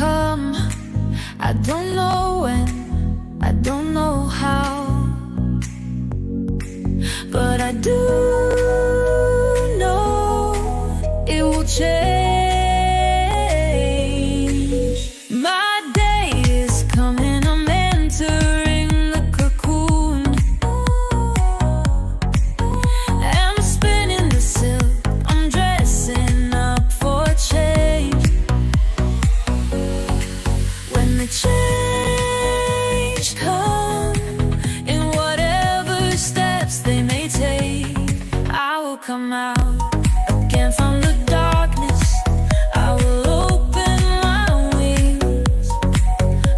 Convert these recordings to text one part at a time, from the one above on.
come. I don't know when, I don't know how, but I do know it will change. My day is coming, I'm entering the cocoon. I'm spinning the silk, I'm dressing up for change. When the change comes, in whatever steps they may take, I will come out again from the darkness. I will open my wings.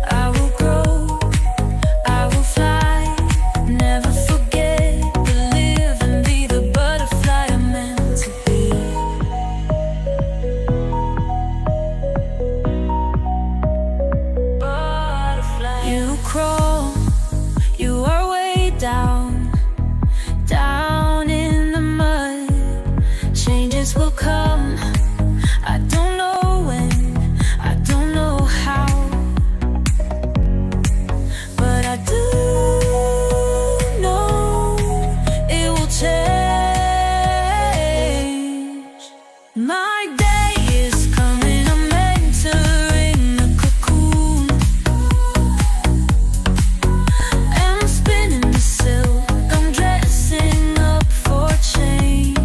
I will grow, I will fly. Never forget to live and be the butterfly I'm meant to be. Butterfly. You crawl, you are way down, down in the mud. Changes will come, I don't know when, I don't know how, but I do know it will change. My day is coming, I'm entering the cocoon. I'm spinning the silk, I'm dressing up for change.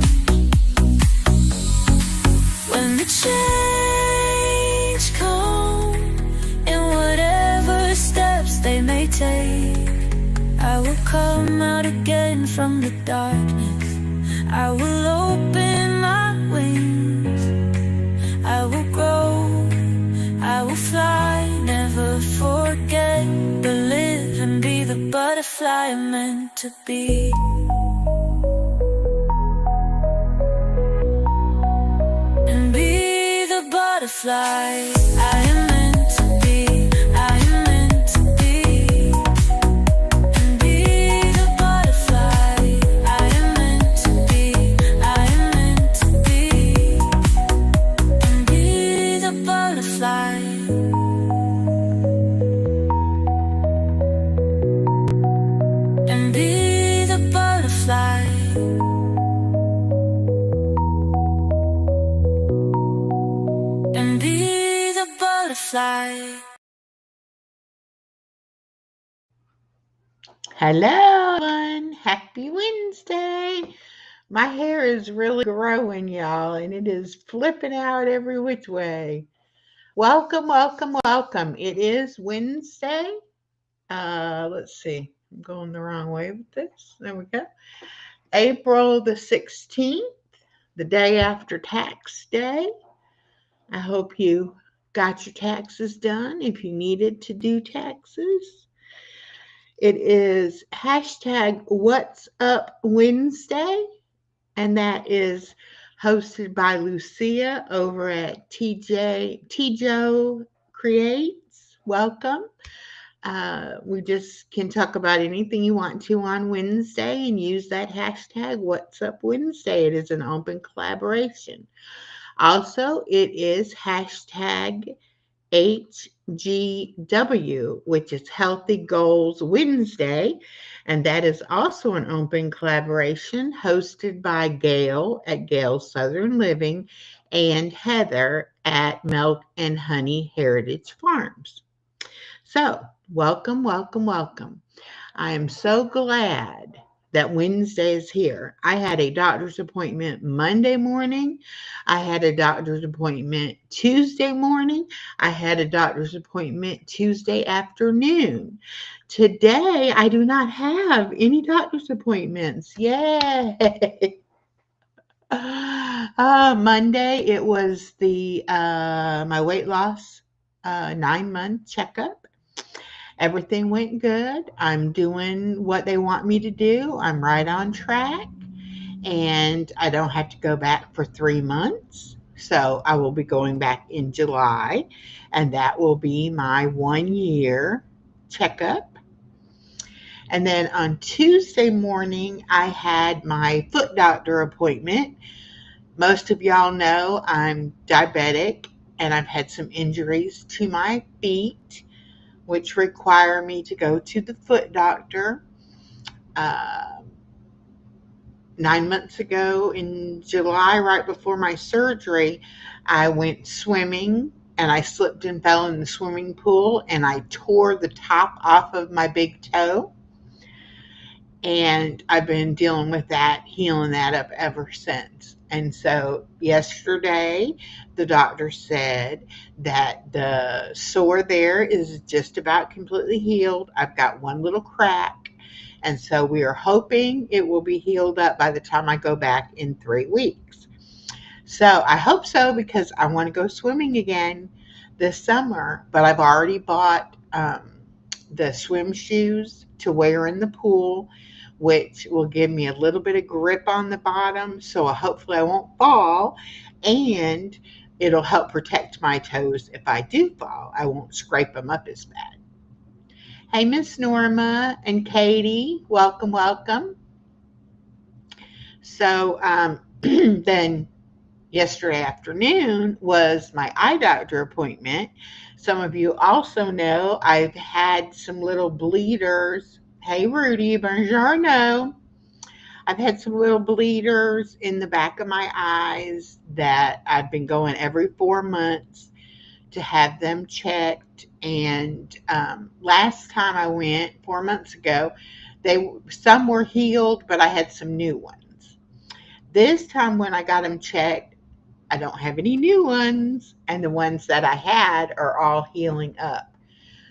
When the change comes, in whatever steps they may take, I will come out again from the darkness. I will open my wings. I will grow, I will fly. Never forget to live and be the butterfly I'm meant to be. And be the butterfly I am meant to be. I am meant to be. And be the butterfly I am meant to be. I am meant to be. And be the butterfly. And be the butterfly. And be the butterfly. Hello, everyone. Happy Wednesday. My hair is really growing, y'all, and it is flipping out every which way. Welcome, welcome, welcome. It is Wednesday. Let's see. I'm going the wrong way with this. There we go. April the 16th, the day after tax day. I hope you got your taxes done if you needed to do taxes. It is hashtag What's Up Wednesday, and that is hosted by Lucia over at Tijo Creates. Welcome. We just can talk about anything you want to on Wednesday and use that hashtag What's Up Wednesday. It is an open collaboration. Also, it is hashtag HGW, which is Healthy Goals Wednesday, and that is also an open collaboration hosted by Gail at Gail's Southern Living and Heather at Milk and Honey Heritage Farms. So, welcome, welcome, welcome. I am so glad that Wednesday is here. I had a doctor's appointment Monday morning. I had a doctor's appointment Tuesday morning. I had a doctor's appointment Tuesday afternoon. Today, I do not have any doctor's appointments. Yay! Monday, it was the my weight loss 9-month checkup. Everything went good. I'm doing what they want me to do. I'm right on track. And I don't have to go back for 3 months. So I will be going back in July. And that will be my 1-year checkup. And then on Tuesday morning, I had my foot doctor appointment. Most of y'all know I'm diabetic and I've had some injuries to my feet, which require me to go to the foot doctor. Uh, 9 months ago in July, right before my surgery, I went swimming and I slipped and fell in the swimming pool and I tore the top off of my big toe. And I've been dealing with that, healing that up ever since. And so yesterday, the doctor said that the sore there is just about completely healed. I've got one little crack. And so we are hoping it will be healed up by the time I go back in 3 weeks. So I hope so because I want to go swimming again this summer. But I've already bought the swim shoes to wear in the pool, which will give me a little bit of grip on the bottom. So hopefully I won't fall. And it'll help protect my toes if I do fall. I won't scrape them up as bad. Hey, Miss Norma and Katie, welcome, welcome. So then yesterday afternoon was my eye doctor appointment. Some of you also know I've had some little bleeders. Hey, Rudy, buongiorno. I've had some little bleeders in the back of my eyes that I've been going every 4 months to have them checked. And last time I went 4 months ago, some were healed, but I had some new ones. This time when I got them checked, I don't have any new ones, and the ones that I had are all healing up.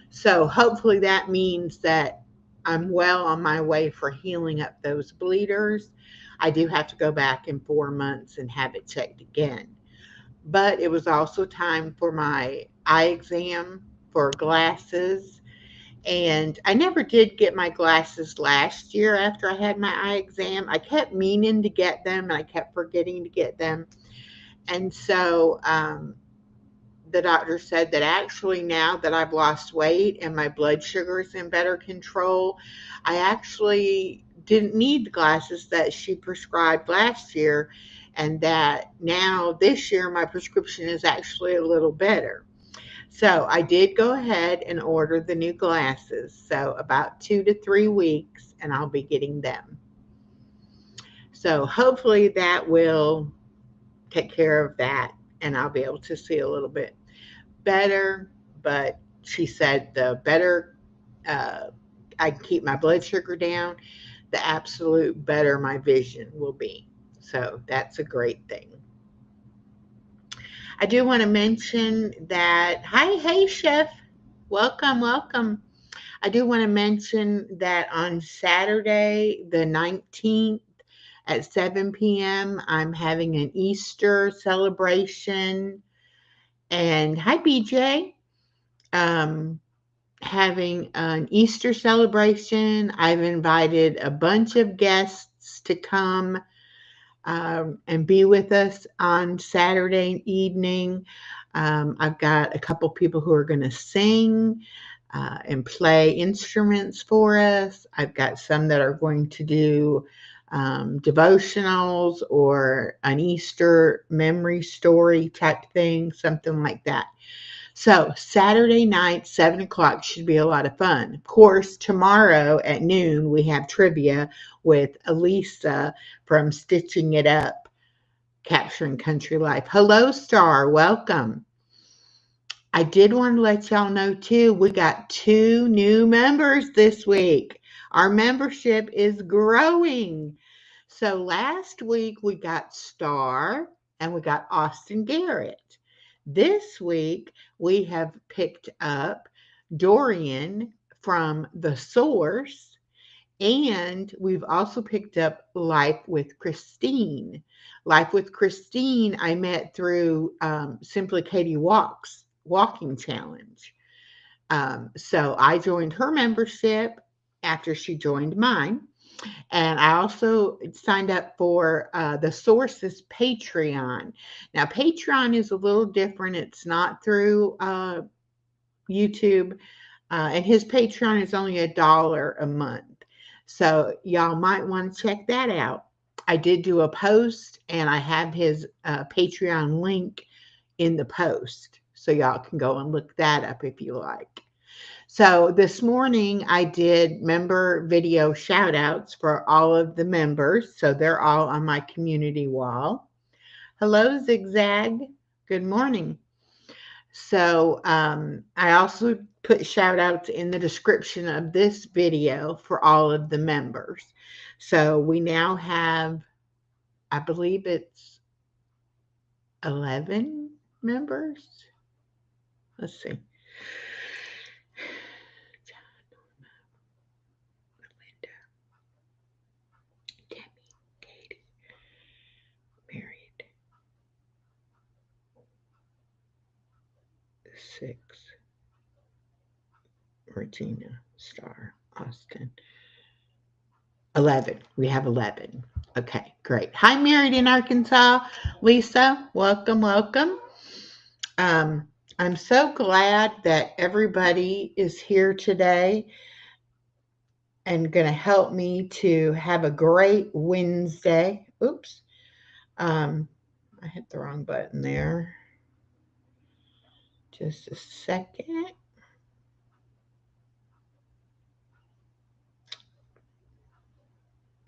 So hopefully that means that I'm well on my way for healing up those bleeders. I do have to go back in 4 months and have it checked again. But it was also time for my eye exam for glasses. And I never did get my glasses last year after I had my eye exam. I kept meaning to get them and I kept forgetting to get them. And so the doctor said that actually now that I've lost weight and my blood sugar is in better control, I actually didn't need the glasses that she prescribed last year, and that now this year my prescription is actually a little better. So I did go ahead and order the new glasses. So about 2 to 3 weeks and I'll be getting them. So hopefully that will take care of that and I'll be able to see a little bit better. But she said the better I keep my blood sugar down, the absolute better my vision will be. So that's a great thing. I do want to mention that, hey, Chef, welcome, welcome. I do want to mention that on Saturday, the 19th at 7 p.m., I'm having an Easter celebration. And hi, BJ. Having an Easter celebration. I've invited a bunch of guests to come and be with us on Saturday evening. I've got a couple people who are going to sing and play instruments for us. I've got some that are going to do devotionals or an Easter memory story type thing, something like that. So Saturday night, 7 o'clock should be a lot of fun. Of course, tomorrow at noon, we have trivia with Elisa from Stitching It Up, Capturing Country Life. Hello, Star. Welcome. I did want to let y'all know, too, we got 2 new members this week. Our membership is growing. So last week, we got Star and we got Austin Garrett. This week, we have picked up Dorian from The Source, and we've also picked up Life with Christine. Life with Christine, I met through Simply Katie Walking Challenge. So I joined her membership after she joined mine. And I also signed up for the Source's Patreon. Now, Patreon is a little different. It's not through YouTube. And his Patreon is only $1 a month. So y'all might want to check that out. I did do a post, and I have his Patreon link in the post. So y'all can go and look that up if you like. So this morning I did member video shout outs for all of the members. So they're all on my community wall. Hello, Zigzag. Good morning. So I also put shout outs in the description of this video for all of the members. So we now have, I believe it's 11 members. Let's see. Married. 6. Regina, Star, Austin. 11. We have 11. Okay, great. Hi, Married in Arkansas. Lisa, welcome, welcome. I'm so glad that everybody is here today and going to help me to have a great Wednesday. Oops. I hit the wrong button there. Just a second.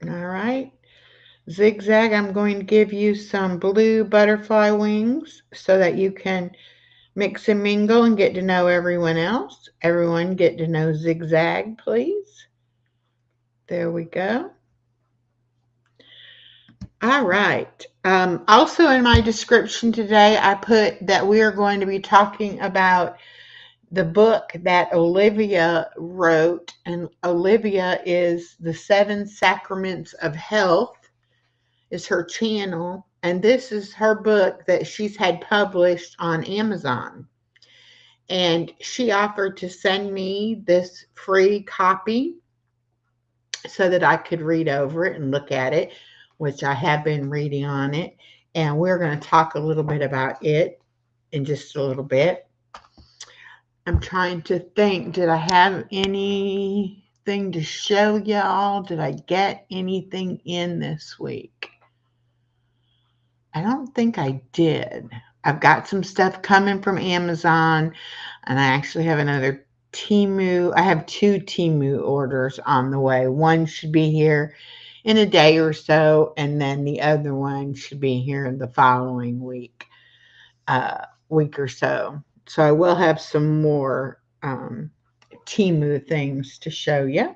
All right. Zigzag, I'm going to give you some blue butterfly wings so that you can mix and mingle and get to know everyone else. Everyone get to know Zigzag, please. There we go. All right. Also in my description today, I put that we are going to be talking about the book that Olivia wrote. And Olivia is the Seven Sacraments of Health is her channel. And this is her book that she's had published on Amazon. And she offered to send me this free copy so that I could read over it and look at it, which I have been reading on it. And we're going to talk a little bit about it in just a little bit. I'm trying to think, did I have anything to show y'all? Did I get anything in this week? I don't think I did. I've got some stuff coming from Amazon, and I actually have another Temu. I have 2 Temu orders on the way. One should be here in a day or so, and then the other one should be here in the following week or so. So I will have some more Temu things to show you.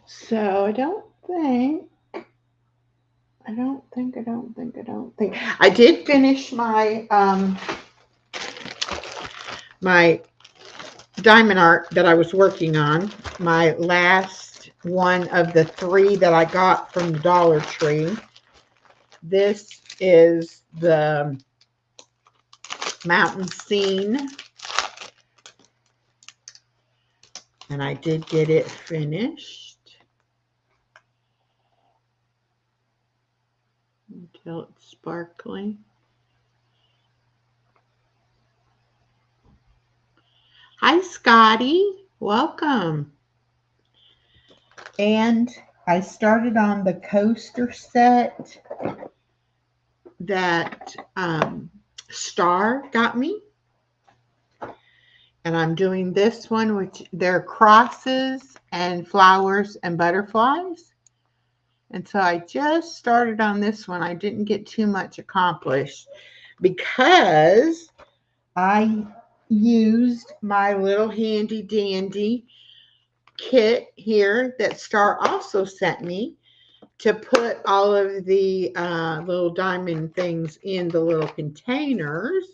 So I don't think. I did finish my my diamond art that I was working on. My last one of the 3 that I got from the Dollar Tree. This is the mountain scene. And I did get it finished. Until it's sparkling. Hi, Scotty. Welcome. And I started on the coaster set that Star got me. And I'm doing this one, which they're crosses and flowers and butterflies. And so I just started on this one. I didn't get too much accomplished because I used my little handy dandy kit here that Star also sent me to put all of the little diamond things in the little containers.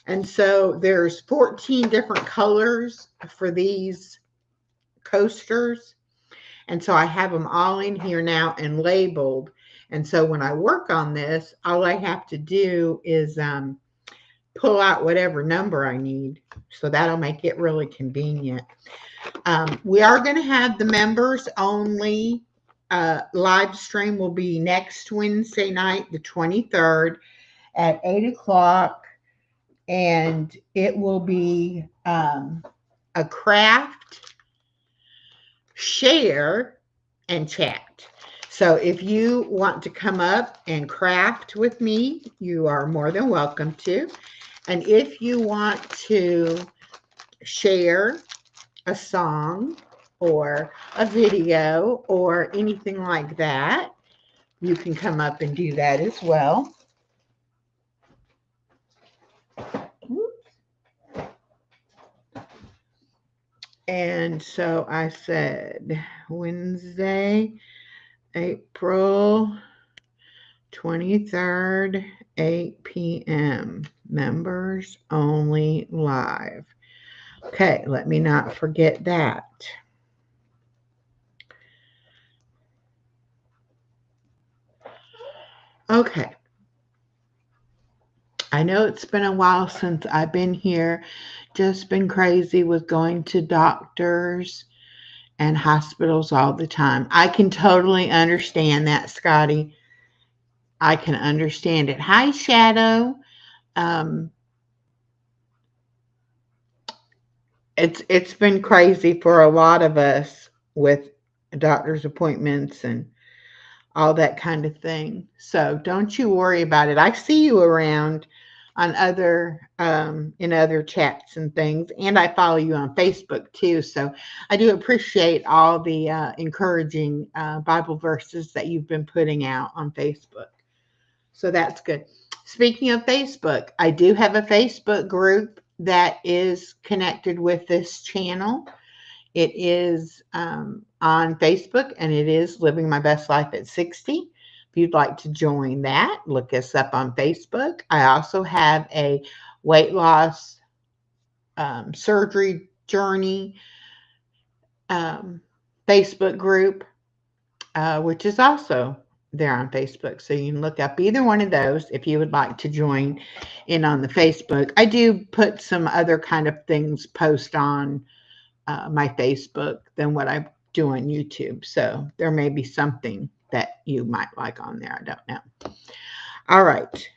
And so there's 14 different colors for these coasters. And so I have them all in here now and labeled. And so when I work on this, all I have to do is pull out whatever number I need. So that'll make it really convenient. We are going to have the members only live stream will be next Wednesday night, the 23rd at 8 o'clock and it will be a craft, share, and chat. So if you want to come up and craft with me, you are more than welcome to. And if you want to share a song or a video or anything like that, you can come up and do that as well. And so I said Wednesday, April 23rd, 8 p.m. Members only live. Okay, let me not forget that. Okay. I know it's been a while since I've been here. Just been crazy with going to doctors and hospitals all the time. I can totally understand that, Scotty. I can understand it. Hi, Shadow. Um, it's been crazy for a lot of us with doctor's appointments and all that kind of thing. So don't you worry about it. I see you around on other in other chats and things, and I follow you on Facebook too. So I do appreciate all the encouraging Bible verses that you've been putting out on Facebook. So that's good. Speaking of Facebook, I do have a Facebook group that is connected with this channel. It is on Facebook, and it is Living My Best Life at 60. If you'd like to join that, look us up on Facebook. I also have a weight loss surgery journey Facebook group, which is also there on Facebook. So you can look up either one of those if you would like to join in on the Facebook. I do put some other kind of things post on my Facebook than what I do on YouTube. So there may be something that you might like on there. I don't know. All right.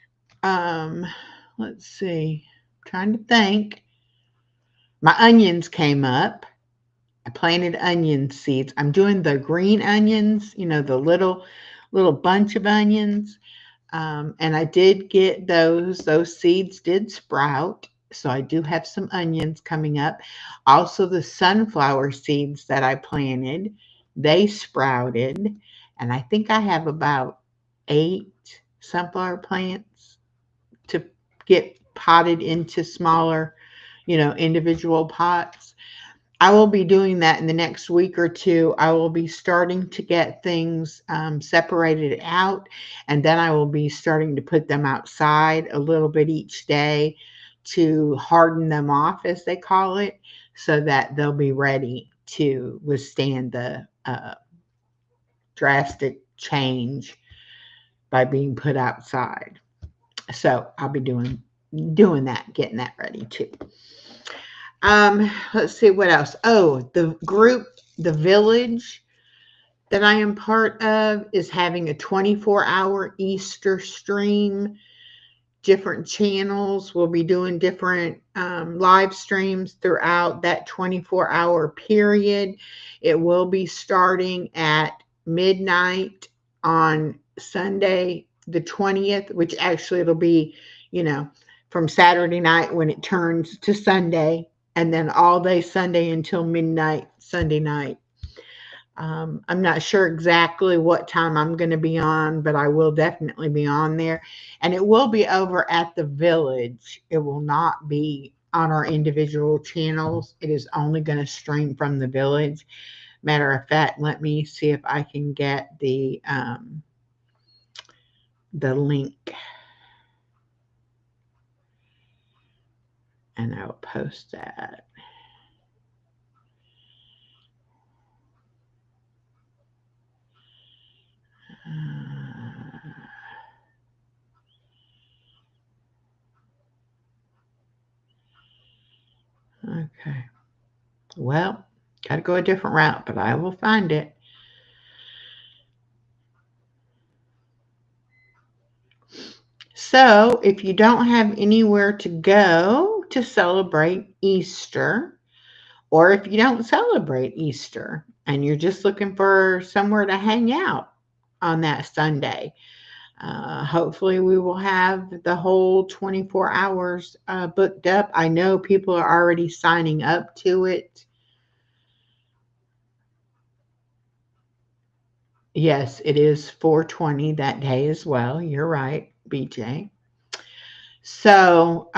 Let's see. I'm trying to think. My onions came up. I planted onion seeds. I'm doing the green onions, the little bunch of onions. And I did get those. Those seeds did sprout. So I do have some onions coming up. Also, the sunflower seeds that I planted, they sprouted. And I think I have about 8 sunflower plants to get potted into smaller, individual pots. I will be doing that in the next week or two. I will be starting to get things separated out, and then I will be starting to put them outside a little bit each day to harden them off, as they call it, so that they'll be ready to withstand the drastic change by being put outside. So I'll be doing that, getting that ready too. Let's see what else. Oh, the group, the village that I am part of is having a 24-hour Easter stream. Different channels will be doing different live streams throughout that 24-hour period. It will be starting at midnight on Sunday, the 20th, which actually it'll be, from Saturday night when it turns to Sunday, and then all day Sunday until midnight Sunday night. I'm not sure exactly what time I'm going to be on, but I will definitely be on there. And it will be over at the village. It will not be on our individual channels. It is only going to stream from the village. Matter of fact, let me see if I can get the link. And I'll post that. Okay. Well, got to go a different route, but I will find it. So if you don't have anywhere to go to celebrate Easter, or if you don't celebrate Easter and you're just looking for somewhere to hang out on that Sunday, hopefully we will have the whole 24 hours booked up. I know people are already signing up to it. Yes, it is 420 that day as well. You're right, BJ. So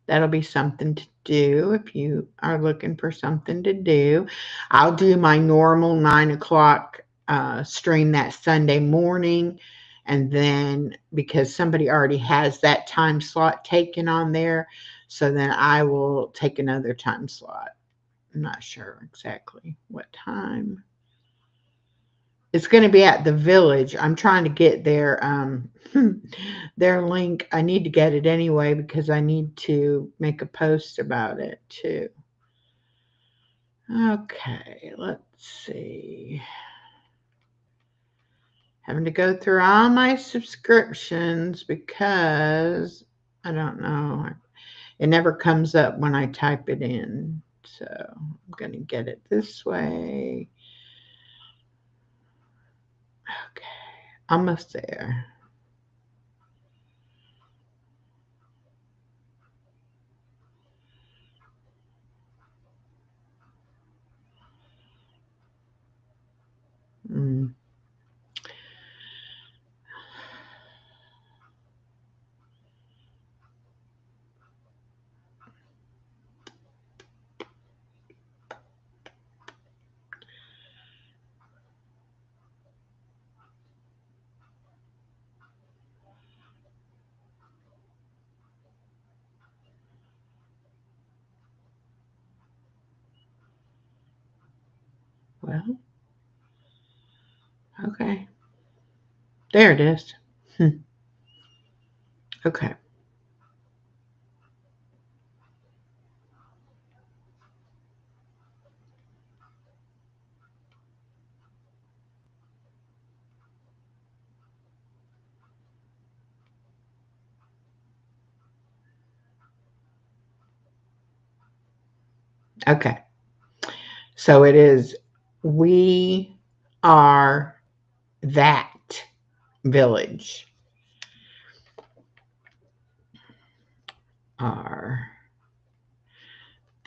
that'll be something to do if you are looking for something to do. I'll do my normal 9 o'clock stream that Sunday morning. And then because somebody already has that time slot taken on there, so then I will take another time slot. I'm not sure exactly what time. It's going to be at the village. I'm trying to get their link. I need to get it anyway because I need to make a post about it too. Okay, let's see. Having to go through all my subscriptions because I don't know. It never comes up when I type it in. So I'm going to get it this way. Okay, almost there. Mm. Well, okay. There it is. Okay. Okay. So it is, we are that village. Are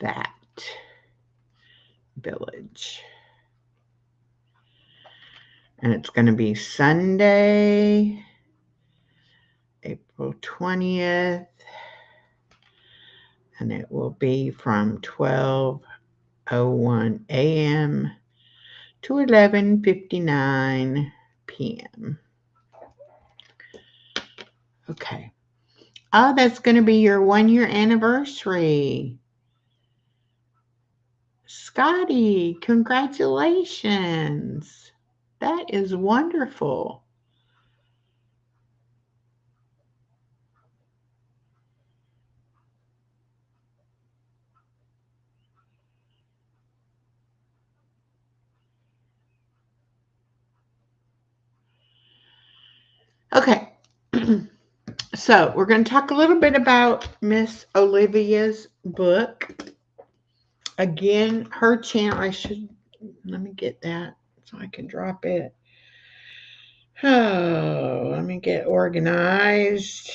that village. And it's going to be Sunday, April 20th. And it will be from 12:01 a.m. to 11:59 p.m. Okay. Oh, that's going to be your 1 year anniversary. Scotty, congratulations. That is wonderful. Okay. So we're going to talk a little bit about Miss Olivia's book. Again, her channel, let me get that so I can drop it. Oh, let me get organized.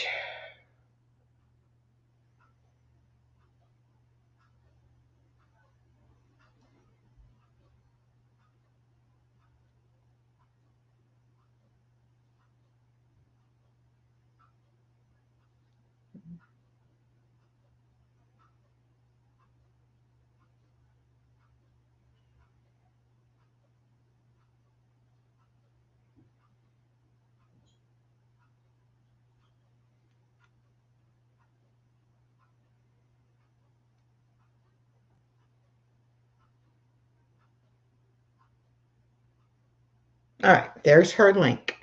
All right, there's her link.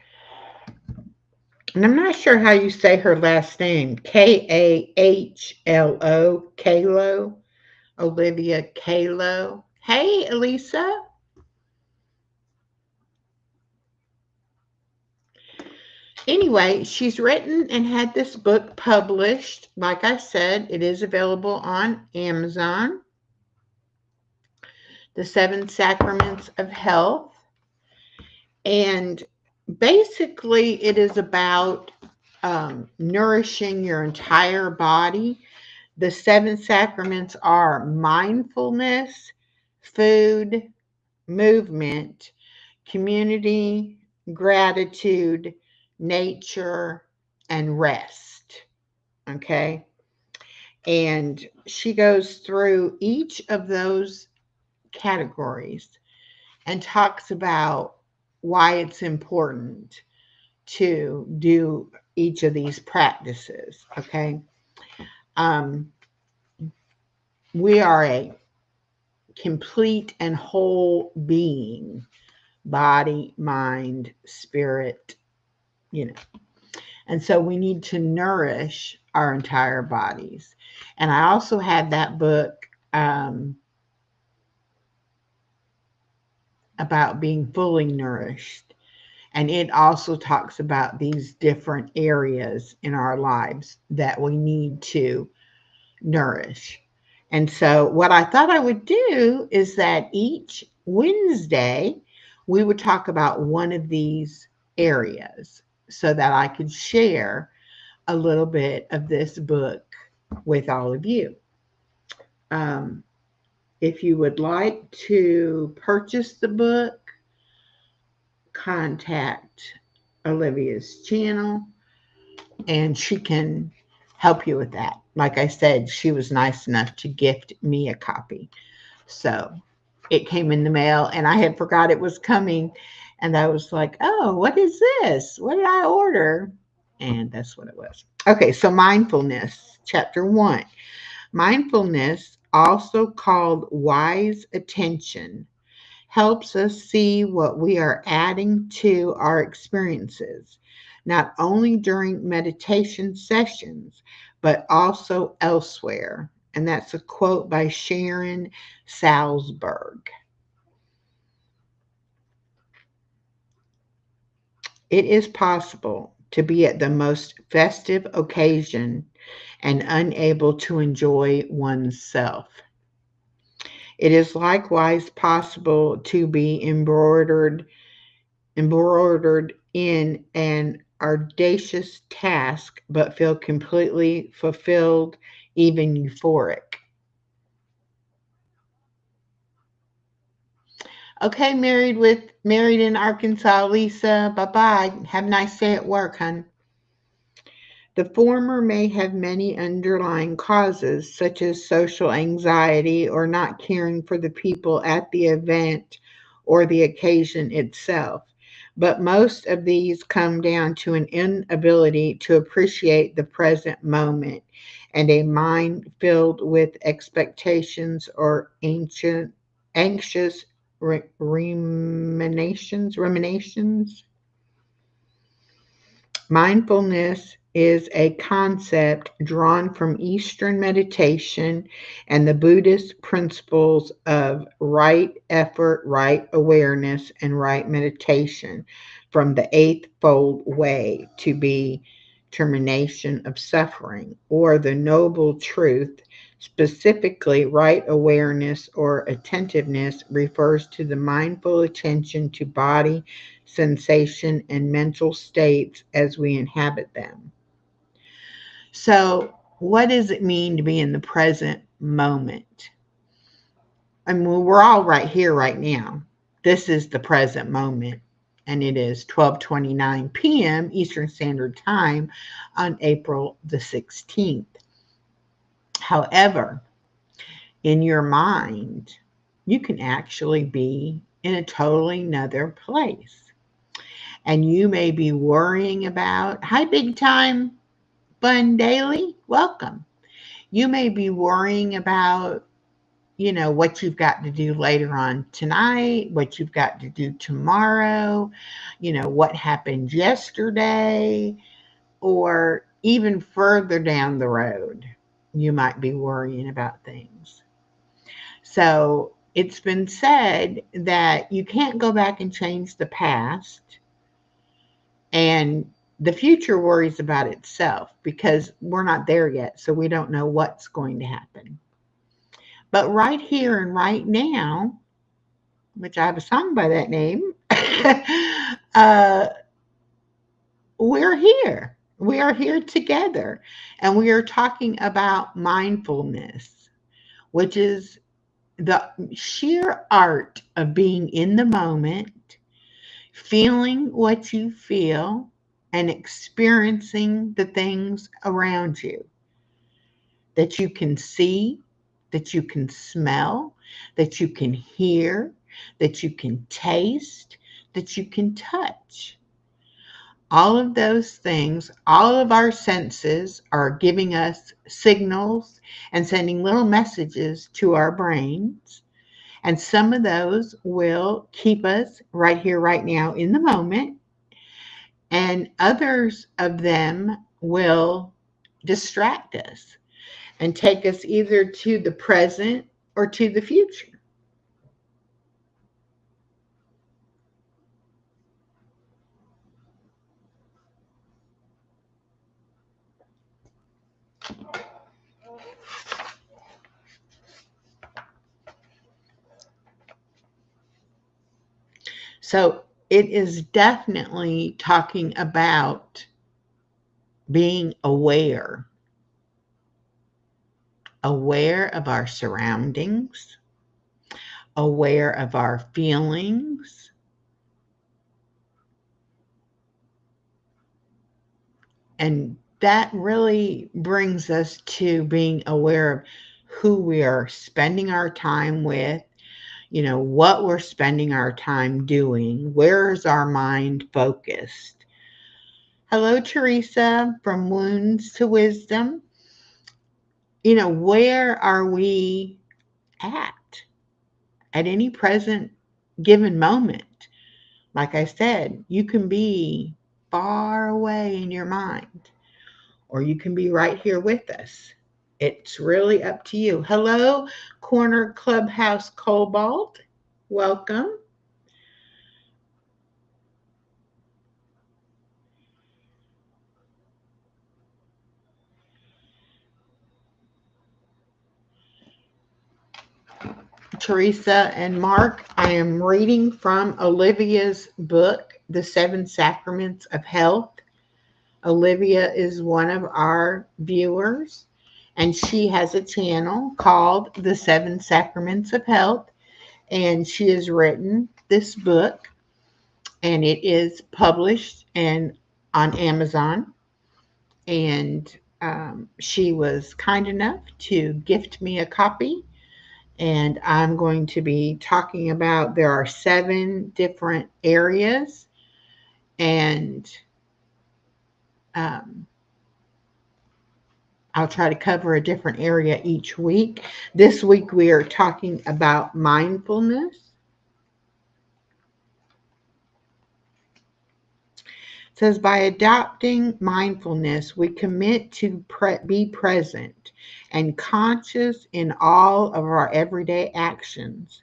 And I'm not sure how you say her last name. Kahlo, Kalo, Olivia Kalo. Hey, Elisa. Anyway, she's written and had this book published. Like I said, it is available on Amazon. The Seven Sacraments of Health. And basically, it is about nourishing your entire body. The seven sacraments are mindfulness, food, movement, community, gratitude, nature, and rest. Okay. And she goes through each of those categories and talks about why it's important to do each of these practices. Okay. Um, we are a complete and whole being, body, mind, spirit, you know. And so we need to nourish our entire bodies. And I also had that book about being fully nourished. And it also talks about these different areas in our lives that we need to nourish. And so, what I thought I would do is that each Wednesday, we would talk about one of these areas so that I could share a little bit of this book with all of you. Um, if you would like to purchase the book, contact Olivia's channel and she can help you with that. Like I said, she was nice enough to gift me a copy. So it came in the mail and I had forgot it was coming. And I was like, oh, what is this? What did I order? And that's what it was. Okay, so mindfulness, chapter 1. Mindfulness, also called wise attention, helps us see what we are adding to our experiences, not only during meditation sessions, but also elsewhere. And that's a quote by Sharon Salzberg. It is possible to be at the most festive occasion and unable to enjoy oneself. It is likewise possible to be embroidered in an audacious task, but feel completely fulfilled, even euphoric. Okay, married in Arkansas, Lisa. Bye bye. Have a nice day at work, hon. The former may have many underlying causes, such as social anxiety or not caring for the people at the event or the occasion itself. But most of these come down to an inability to appreciate the present moment and a mind filled with expectations or anxious ruminations. Mindfulness is a concept drawn from Eastern meditation and the Buddhist principles of right effort, right awareness, and right meditation from the Eightfold Way to be termination of suffering, or the Noble Truth. Specifically, right awareness or attentiveness refers to the mindful attention to body, sensation, and mental states as we inhabit them. So, what does it mean to be in the present moment? I mean, we're all right here, right now. This is the present moment, and it is 12:29 p.m. Eastern Standard Time on April the 16th. However, in your mind, you can actually be in a totally another place. And you may be worrying about, hi, big time fun daily, welcome. You may be worrying about, what you've got to do later on tonight, what you've got to do tomorrow, what happened yesterday, or even further down the road, you might be worrying about things. So it's been said that you can't go back and change the past, and The future worries about itself because we're not there yet, so we don't know what's going to happen. But right here and right now, which I have a song by that name, uh, we're here. We are here together, and we are talking about mindfulness, which is the sheer art of being in the moment, feeling what you feel, and experiencing the things around you that you can see, that you can smell, that you can hear, that you can taste, that you can touch. All of those things, all of our senses are giving us signals and sending little messages to our brains. And some of those will keep us right here, right now in the moment. And others of them will distract us and take us either to the present or to the future. So it is definitely talking about being aware of our surroundings, aware of our feelings, and that really brings us to being aware of who we are spending our time with, what we're spending our time doing, where is our mind focused. Hello, Teresa from Wounds to Wisdom. Where are we at any present given moment? Like I said, you can be far away in your mind, or you can be right here with us. It's really up to you. Hello, Corner Clubhouse Cobalt. Welcome. Teresa and Mark, I am reading from Olivia's book, The Seven Sacraments of Health. Olivia is one of our viewers, and she has a channel called The Seven Sacraments of Health, and she has written this book, and it is published and on Amazon. And she was kind enough to gift me a copy. And I'm going to be talking about there are 7 different areas, and um, I'll try to cover a different area each week. This week we are talking about mindfulness. It says, by adopting mindfulness, we commit to be present and conscious in all of our everyday actions.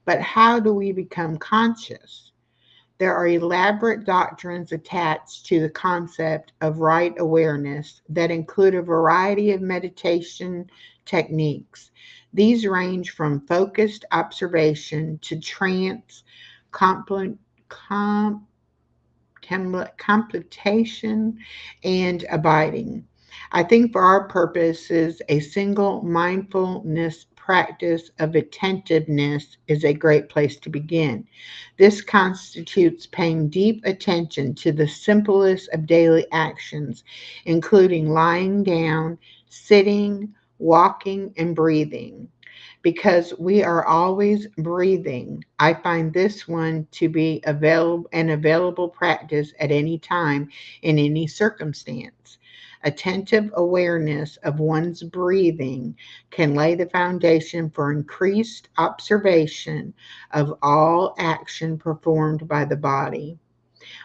But how do we become conscious? There are elaborate doctrines attached to the concept of right awareness that include a variety of meditation techniques. These range from focused observation to trance, completion, and abiding. I think for our purposes, a single mindfulness practice of attentiveness is a great place to begin. This constitutes paying deep attention to the simplest of daily actions, including lying down, sitting, walking, and breathing. Because we are always breathing, I find this one to be an available practice at any time in any circumstance. Attentive awareness of one's breathing can lay the foundation for increased observation of all action performed by the body.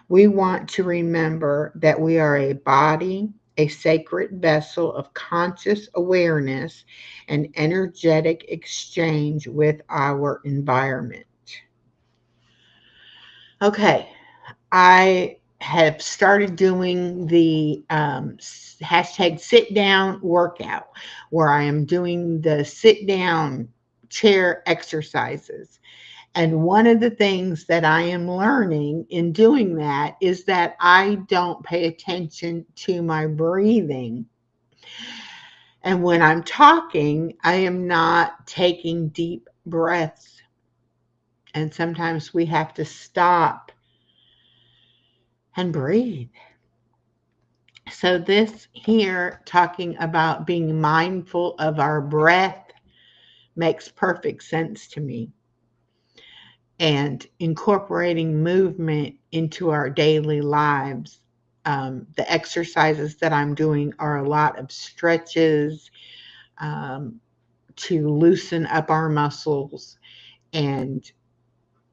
We want to remember that we are a body, a sacred vessel of conscious awareness and energetic exchange with our environment. Okay, I have started doing the hashtag sit down workout, where I am doing the sit down chair exercises. And one of the things that I am learning in doing that is that I don't pay attention to my breathing. And when I'm talking, I am not taking deep breaths. And sometimes we have to stop and breathe. So, this here, talking about being mindful of our breath, makes perfect sense to me. And incorporating movement into our daily lives. The exercises that I'm doing are a lot of stretches um, to loosen up our muscles. And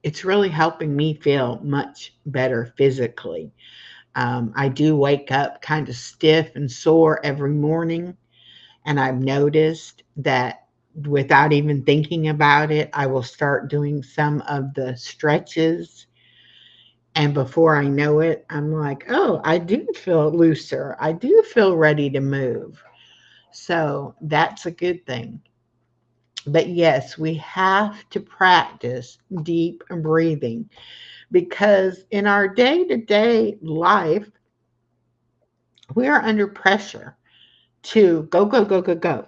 it's really helping me feel much better physically. I do wake up kind of stiff and sore every morning. And I've noticed that without even thinking about it, I will start doing some of the stretches. And before I know it, I'm like, oh, I do feel looser. I do feel ready to move. So that's a good thing. But yes, we have to practice deep breathing because in our day to day life, we are under pressure to go, go, go, go, go.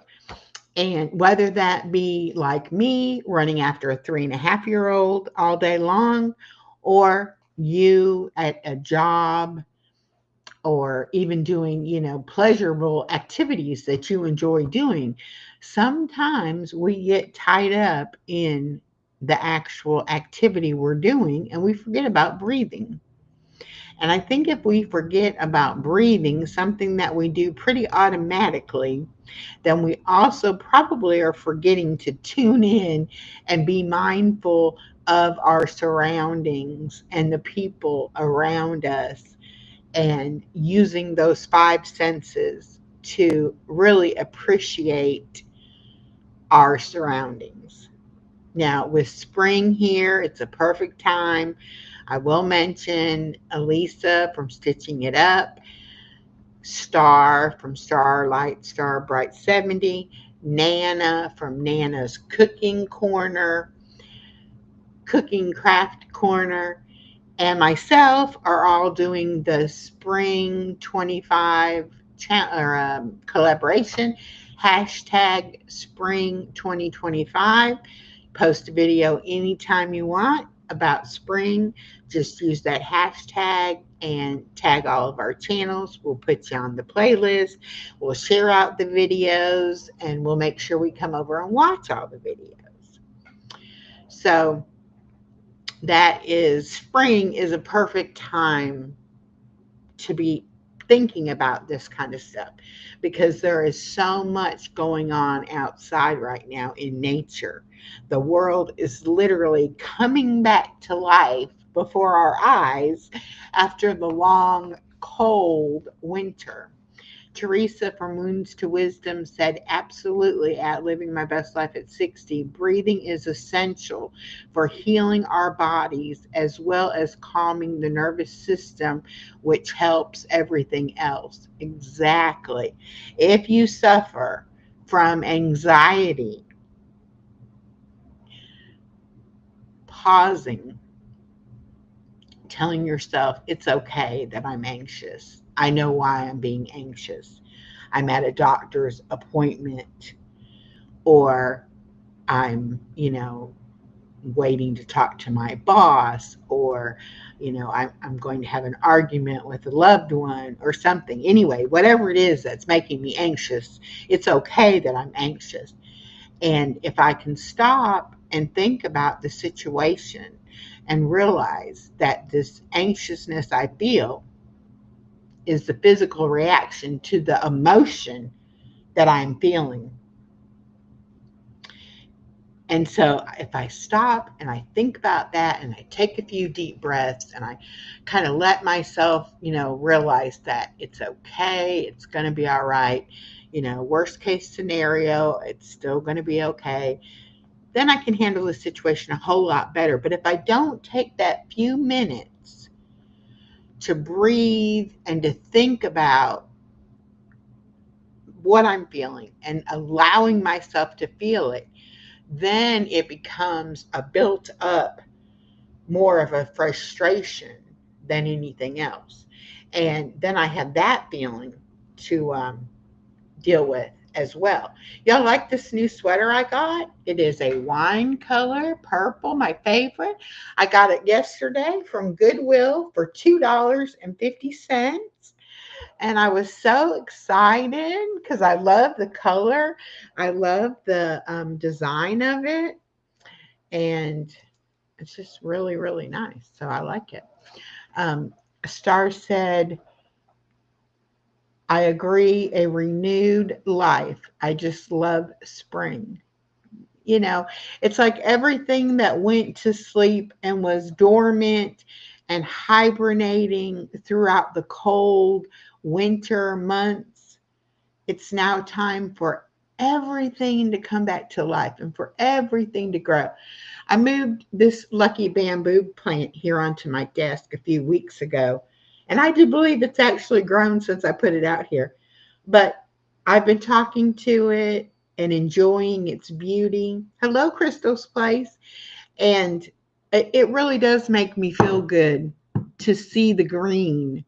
And whether that be like me running after a 3.5-year old all day long, or you at a job, or even doing, pleasurable activities that you enjoy doing, sometimes we get tied up in the actual activity we're doing and we forget about breathing. And I think if we forget about breathing, something that we do pretty automatically, then we also probably are forgetting to tune in and be mindful of our surroundings and the people around us, and using those five senses to really appreciate our surroundings. Now, with spring here, it's a perfect time. I will mention Elisa from Stitching It Up, Star from Starlight Star Bright 70, Nana from Nana's Cooking Craft Corner, and myself are all doing the Spring 25 collaboration, hashtag Spring 2025. Post a video anytime you want about spring. Just use that hashtag and tag all of our channels. We'll put you on the playlist. We'll share out the videos and we'll make sure we come over and watch all the videos. So that is, spring is a perfect time to be thinking about this kind of stuff because there is so much going on outside right now in nature. The world is literally coming back to life before our eyes after the long, cold winter. Teresa from Wounds to Wisdom said, absolutely, at Living My Best Life at 60, breathing is essential for healing our bodies as well as calming the nervous system, which helps everything else. Exactly. If you suffer from anxiety, pausing, telling yourself it's okay that I'm anxious. I know why I'm being anxious. I'm at a doctor's appointment, or I'm, waiting to talk to my boss, or, I'm going to have an argument with a loved one or something. Anyway, whatever it is that's making me anxious, it's okay that I'm anxious. And if I can stop and think about the situation and realize that this anxiousness I feel is the physical reaction to the emotion that I'm feeling. And so if I stop and I think about that and I take a few deep breaths and I kind of let myself, realize that it's okay, it's going to be all right, worst case scenario, it's still going to be okay, then I can handle the situation a whole lot better. But if I don't take that few minutes to breathe and to think about what I'm feeling and allowing myself to feel it, then it becomes a built up more of a frustration than anything else. And then I have that feeling to deal with as well. Y'all like this new sweater I got? It is a wine color, purple, my favorite. I got it yesterday from Goodwill for $2.50. And I was so excited because I love the color. I love the design of it. And it's just really, really nice. So I like it. Star said, I agree, a renewed life. I just love spring. You know, it's like everything that went to sleep and was dormant and hibernating throughout the cold winter months. It's now time for everything to come back to life and for everything to grow. I moved this lucky bamboo plant here onto my desk a few weeks ago, and I do believe it's actually grown since I put it out here. But I've been talking to it and enjoying its beauty. Hello, Crystal's Place. And it really does make me feel good to see the green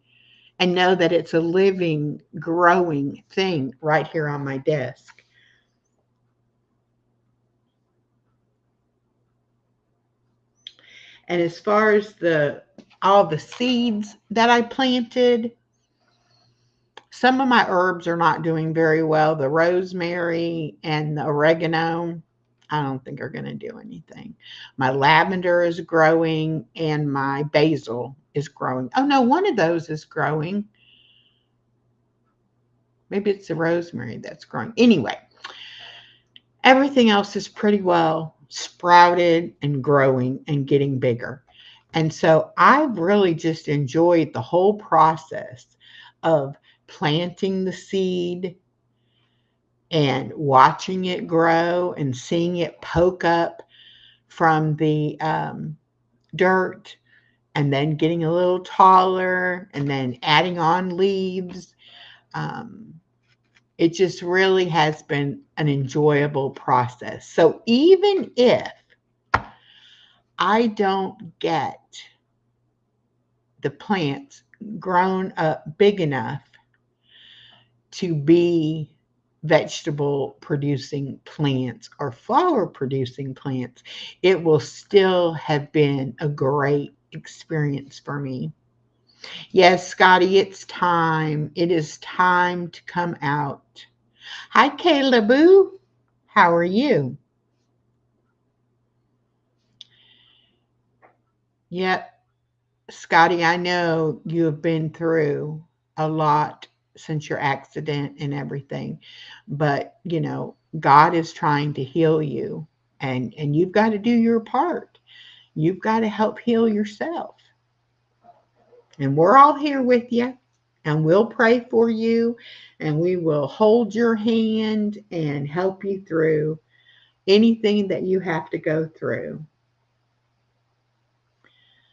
and know that it's a living, growing thing right here on my desk. And as far as all the seeds that I planted, some of my herbs are not doing very well. The rosemary and the oregano, I don't think are going to do anything. My lavender is growing and my basil is growing. Oh no, one of those is growing. Maybe it's the rosemary that's growing. Anyway, everything else is pretty well sprouted and growing and getting bigger. And so I've really just enjoyed the whole process of planting the seed and watching it grow and seeing it poke up from the dirt and then getting a little taller and then adding on leaves. It just really has been an enjoyable process. So even if I don't get the plants grown up big enough to be vegetable producing plants or flower producing plants, it will still have been a great experience for me. Yes, Scotty, it's time. It is time to come out. Hi, Kayla Boo. How are you? Yep, Scotty, I know you have been through a lot since your accident and everything, but God is trying to heal you, and you've got to do your part. You've got to help heal yourself. And we're all here with you, and we'll pray for you, and we will hold your hand and help you through anything that you have to go through.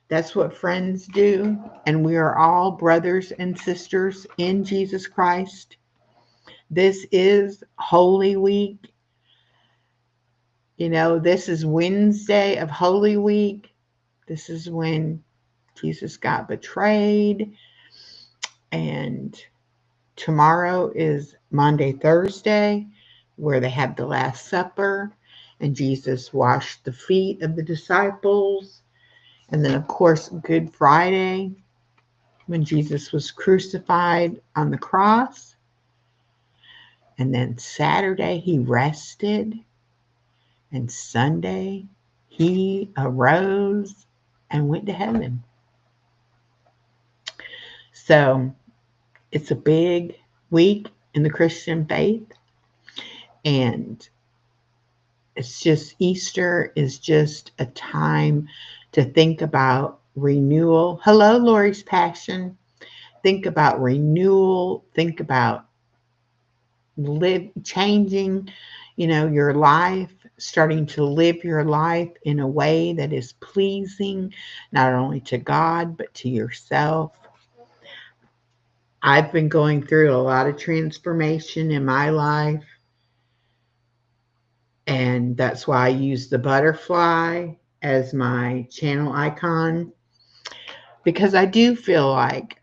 That's what friends do. And we are all brothers and sisters in Jesus Christ. This is Holy Week. This is Wednesday of Holy Week. This is when Jesus got betrayed. And tomorrow is Maundy, Thursday, where they have the Last Supper. And Jesus washed the feet of the disciples. And then, of course, Good Friday, when Jesus was crucified on the cross. And then Saturday, he rested. And Sunday, he arose and went to heaven. So it's a big week in the Christian faith. And it's just, Easter is just a time to think about renewal. Hello, Lori's Passion. Think about renewal. Think about changing, your life, starting to live your life in a way that is pleasing, not only to God, but to yourself. I've been going through a lot of transformation in my life, and that's why I use the butterfly as my channel icon, because I do feel like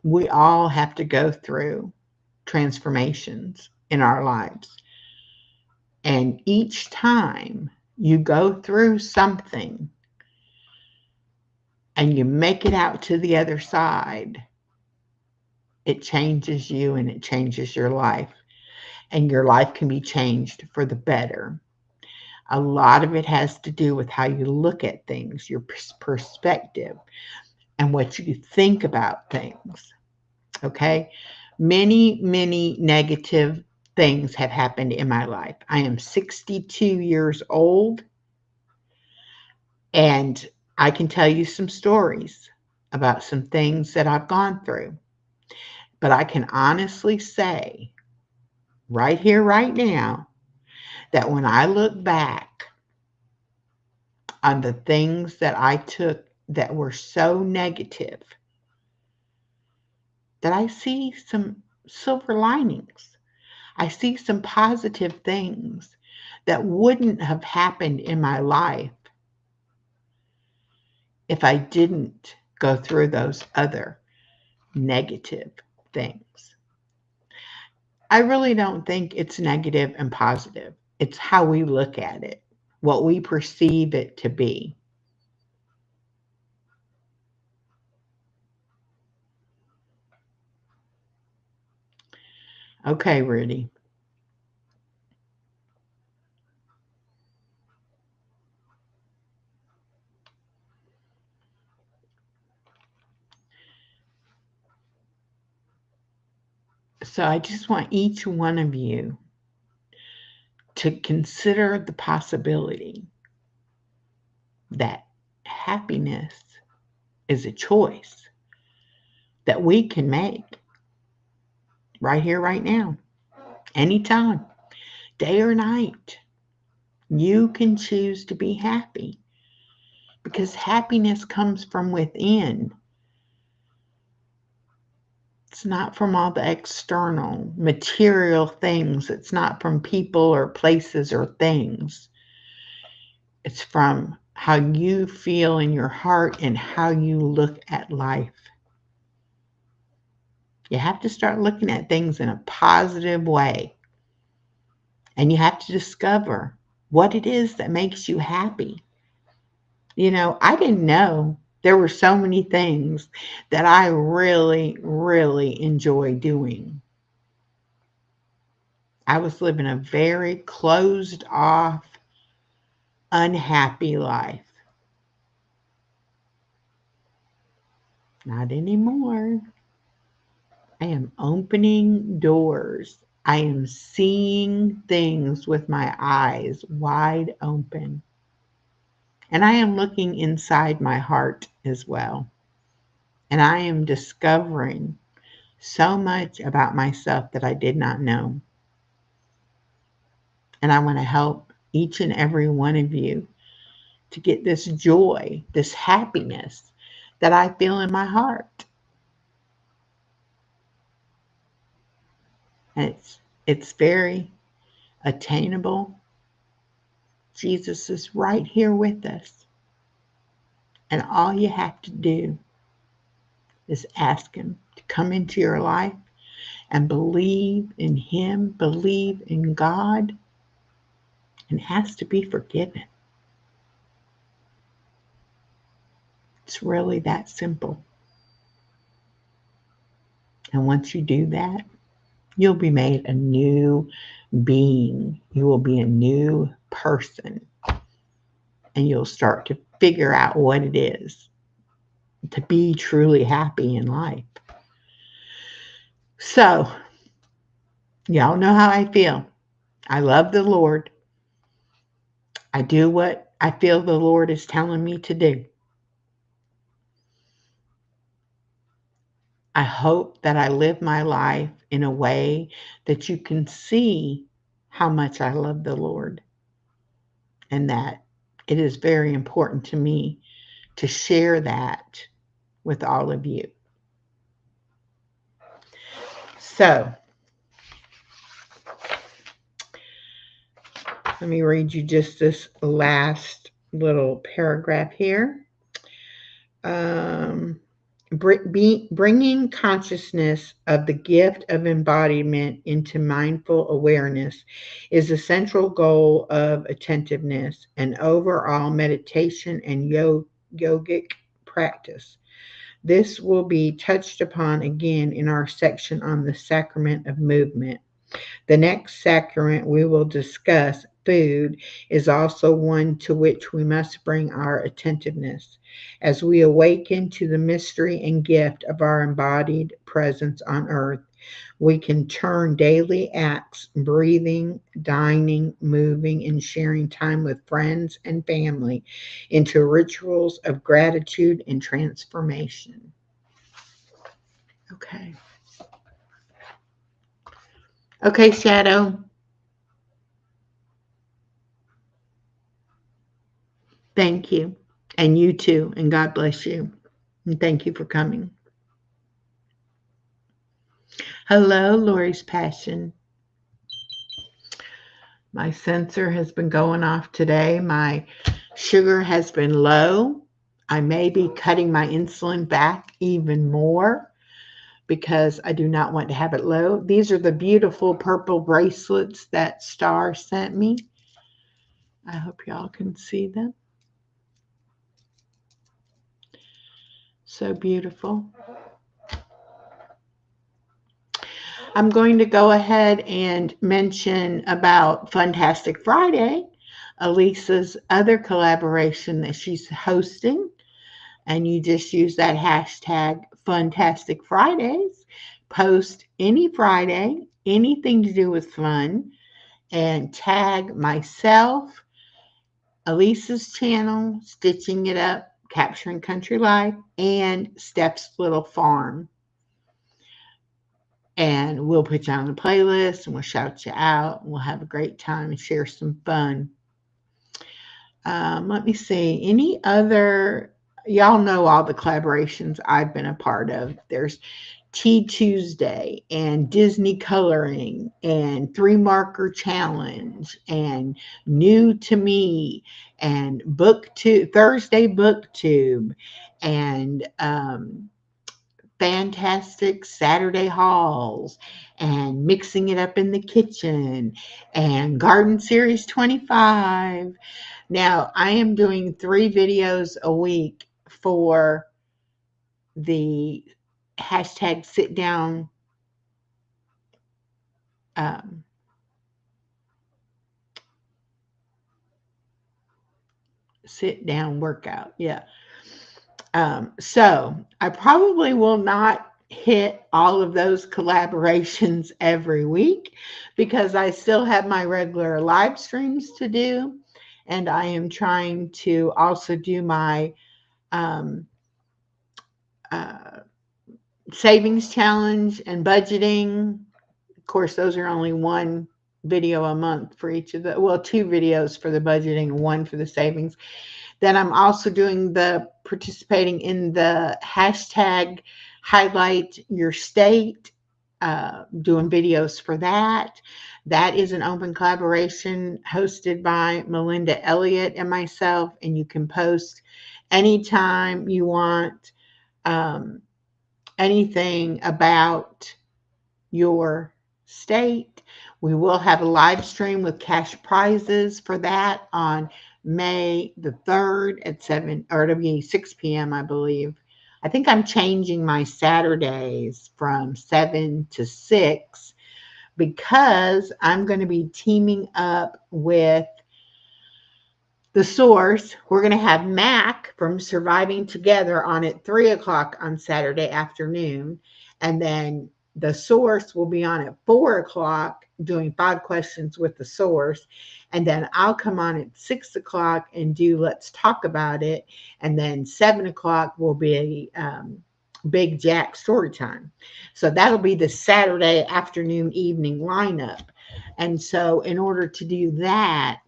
we all have to go through transformations in our lives. And each time you go through something and you make it out to the other side, it changes you and it changes your life. And your life can be changed for the better. A lot of it has to do with how you look at things, your perspective, and what you think about things. Okay? Many negative things have happened in my life. I am 62 years old, and I can tell you some stories about some things that I've gone through. But I can honestly say, right here, right now, that when I look back on the things that I took that were so negative, that I see some silver linings. I see some positive things that wouldn't have happened in my life if I didn't go through those other negative things. I really don't think it's negative and positive. It's how we look at it, what we perceive it to be. Okay, Rudy. So I just want each one of you to consider the possibility that happiness is a choice that we can make right here, right now, anytime, day or night. You can choose to be happy because happiness comes from within. It's not from all the external material things. It's not from people or places or things. It's from how you feel in your heart and how you look at life. You have to start looking at things in a positive way. And you have to discover what it is that makes you happy. You know, I didn't know there were so many things that I really enjoy doing. I was living a very closed off, unhappy life. Not anymore. I am opening doors. I am seeing things with my eyes wide open. And I am looking inside my heart as well. And I am discovering so much about myself that I did not know. And I want to help each and every one of you to get this joy, this happiness that I feel in my heart. And it's very attainable. Jesus is right here with us. And all you have to do is ask him to come into your life and believe in him, believe in God, and ask to be forgiven. It's really that simple. And once you do that, you'll be made a new being. You will be a new person. And you'll start to figure out what it is to be truly happy in life. So, y'all know how I feel. I love the Lord. I do what I feel the Lord is telling me to do. I hope that I live my life in a way that you can see how much I love the Lord, and that it is very important to me to share that with all of you. So let me read you just this last little paragraph here. Um, bringing consciousness of the gift of embodiment into mindful awareness is a central goal of attentiveness and overall meditation and yogic practice. This will be touched upon again in our section on the sacrament of movement. The next sacrament we will discuss, food, is also one to which we must bring our attentiveness. As we awaken to the mystery and gift of our embodied presence on earth, we can turn daily acts, breathing, dining, moving, and sharing time with friends and family into rituals of gratitude and transformation. Okay. Okay, Shadow. Thank you. And you too. And God bless you. And thank you for coming. Hello, Lori's Passion. My sensor has been going off today. My sugar has been low. I may be cutting my insulin back even more because I do not want to have it low. These are the beautiful purple bracelets that Star sent me. I hope y'all can see them. So beautiful. I'm going to go ahead and mention about Funtastic Friday, Elisa's other collaboration that she's hosting. And you just use that hashtag Funtastic Fridays. Post any Friday, anything to do with fun, and tag myself, Elisa's channel, Stitching It Up, Capturing Country Life, and Steph's Little Farm. And we'll put you on the playlist and we'll shout you out. And we'll have a great time and share some fun. Let me see. Any other, y'all know all the collaborations I've been a part of. There's Tea Tuesday and Disney Coloring and 3 Marker Challenge and New to Me and Thursday Booktube and Fantastic Saturday hauls and Mixing It Up in the Kitchen and Garden Series 25. Now, I am doing 3 videos a week for the hashtag sit down workout. Yeah. So I probably will not hit all of those collaborations every week because I still have my regular live streams to do. And I am trying to also do my savings challenge and budgeting. Of course, those are only 1 video a month for each of the, well, 2 videos for the budgeting and 1 for the savings. Then I'm also participating in the hashtag highlight your state, doing videos for that. That is an open collaboration hosted by Melinda Elliott and myself, and you can post anytime you want anything about your state. We will have a live stream with cash prizes for that on May the 3rd at 6 p.m., I believe. I think I'm changing my Saturdays from 7 to 6 because I'm going to be teaming up with The Source. We're going to have Mac from Surviving Together on at 3 o'clock on Saturday afternoon. And then The Source will be on at 4 o'clock doing 5 questions with The Source. And then I'll come on at 6 o'clock and do Let's Talk About It. And then 7 o'clock will be Big Jack story time. So that'll be the Saturday afternoon evening lineup. And so in order to do that,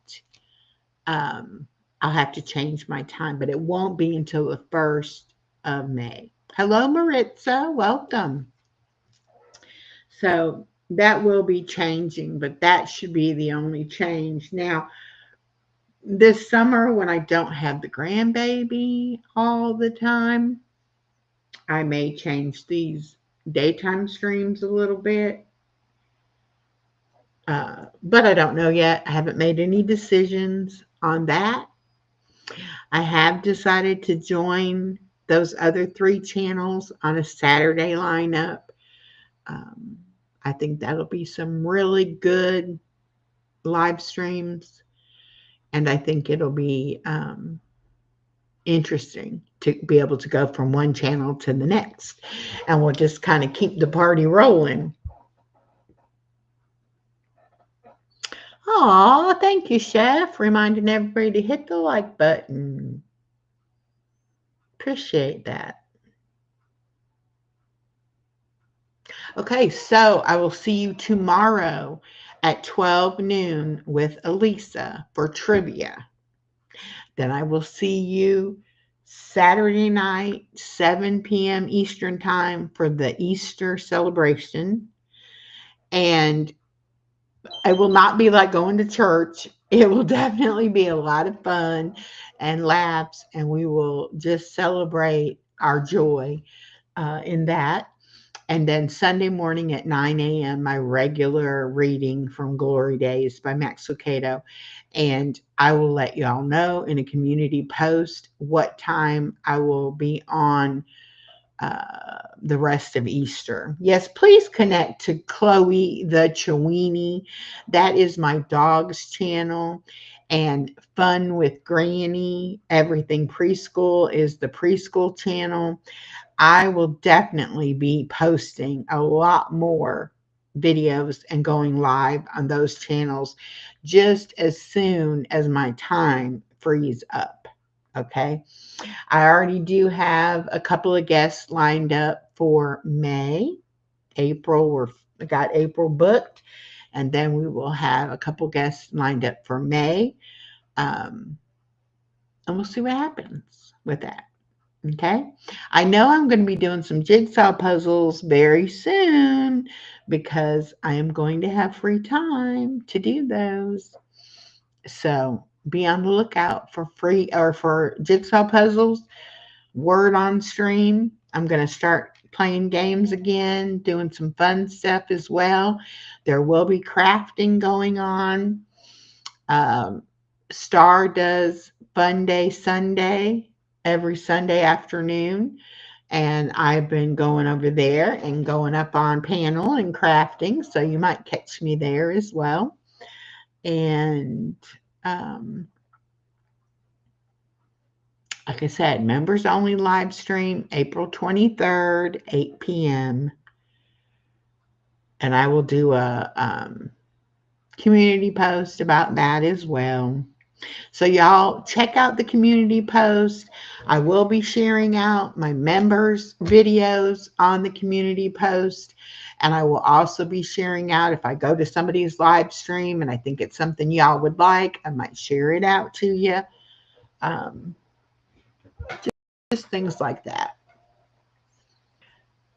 I'll have to change my time, but it won't be until the 1st of May. Hello, Maritza. Welcome. So that will be changing, but that should be the only change. Now, this summer, when I don't have the grandbaby all the time, I may change these daytime streams a little bit. But I don't know yet. I haven't made any decisions on that. I have decided to join those other three channels on a Saturday lineup. Um, I think that'll be some really good live streams, and I think it'll be interesting to be able to go from one channel to the next, and we'll just kind of keep the party rolling. Aw, thank you, Chef. Reminding everybody to hit the like button. Appreciate that. Okay, so I will see you tomorrow at 12 noon with Elisa for trivia. Then I will see you Saturday night, 7 p.m. Eastern Time for the Easter celebration. And it will not be like going to church. It will definitely be a lot of fun and laughs, and we will just celebrate our joy in that. And then Sunday morning at 9 a.m., my regular reading from Glory Days by Max Lucado. And I will let y'all know in a community post what time I will be on the rest of Easter. Yes, please connect to Chloe the Chewini. That is my dog's channel. And Fun with Granny, Everything Preschool is the preschool channel. I will definitely be posting a lot more videos and going live on those channels just as soon as my time frees up. Okay. I already do have a couple of guests lined up for May. April, we got April booked, and then we will have a couple guests lined up for May. Um, and we'll see what happens with that. Okay. I know I'm going to be doing some jigsaw puzzles very soon because I am going to have free time to do those. So be on the lookout for free or for jigsaw puzzles. Word on stream. I'm going to start playing games again, doing some fun stuff as well. There will be crafting going on. Um, Star does Fun Day Sunday every Sunday afternoon. And I've been going over there and going up on panel and crafting. So you might catch me there as well. And um, like I said, members only live stream April 23rd, 8 p.m. And I will do a community post about that as well. So y'all check out the community post. I will be sharing out my members videos on the community post. And I will also be sharing out if I go to somebody's live stream and I think it's something y'all would like, I might share it out to you. Just things like that.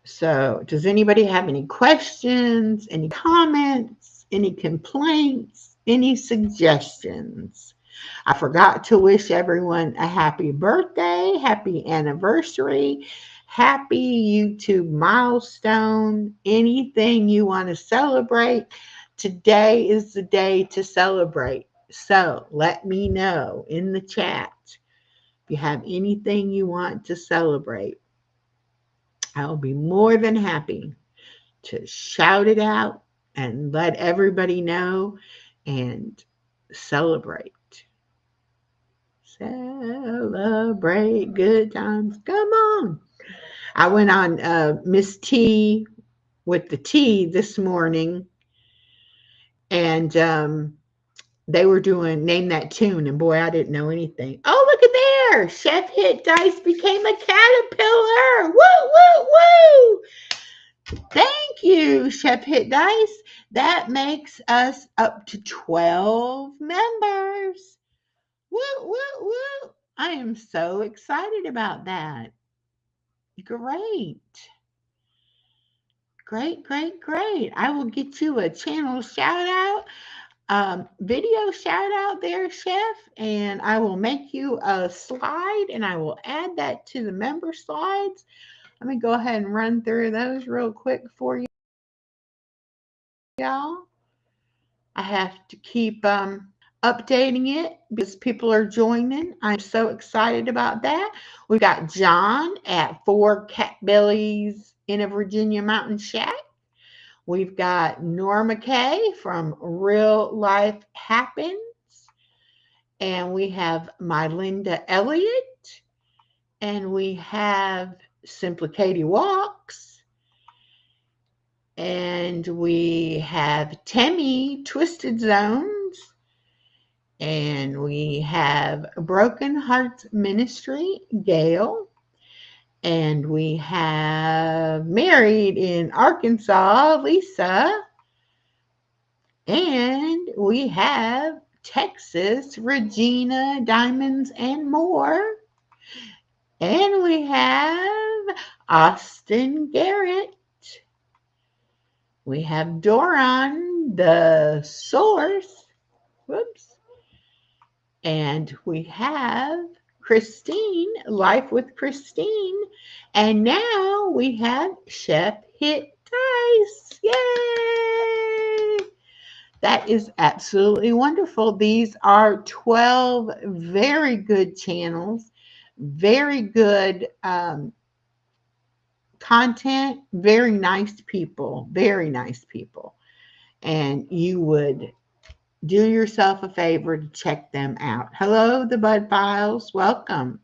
So does anybody have any questions, any comments, any complaints, any suggestions? I forgot to wish everyone a happy birthday, happy anniversary, happy YouTube milestone, anything you want to celebrate. Today is the day to celebrate. So let me know in the chat if you have anything you want to celebrate. I'll be more than happy to shout it out and let everybody know and celebrate. Celebrate good times. Come on. I went on Miss T with the T this morning, and they were doing Name That Tune, and boy, I didn't know anything. Oh, look at there. Chef Hit Dice became a caterpillar. Woo, woo, woo. Thank you, Chef Hit Dice. That makes us up to 12 members. Woo, woo, woo. I am so excited about that. Great. Great, great, great. I will get you a channel shout out, video shout out there, Chef, and I will make you a slide and I will add that to the member slides. Let me go ahead and run through those real quick for you, y'all. I have to keep updating it because people are joining. I'm so excited about that. We got John at 4 Cat Bellies in a Virginia Mountain Shack. We've got Norma Kay from Real Life Happens. And we have my Linda Elliott. And we have Simply Katie Walks. And we have Tammy Twisted Zones. And we have Broken Hearts Ministry, Gail. And we have Married in Arkansas, Lisa. And we have Texas, Regina, Diamonds, and more. And we have Austin Garrett. We have Doran, the Source. Whoops. And we have Christine, Life with Christine. And now we have Chef Hit Dice. Yay! That is absolutely wonderful. These are 12 very good channels, very good content, very nice people, very nice people. And you would do yourself a favor to check them out. Hello, the Bud Files. Welcome.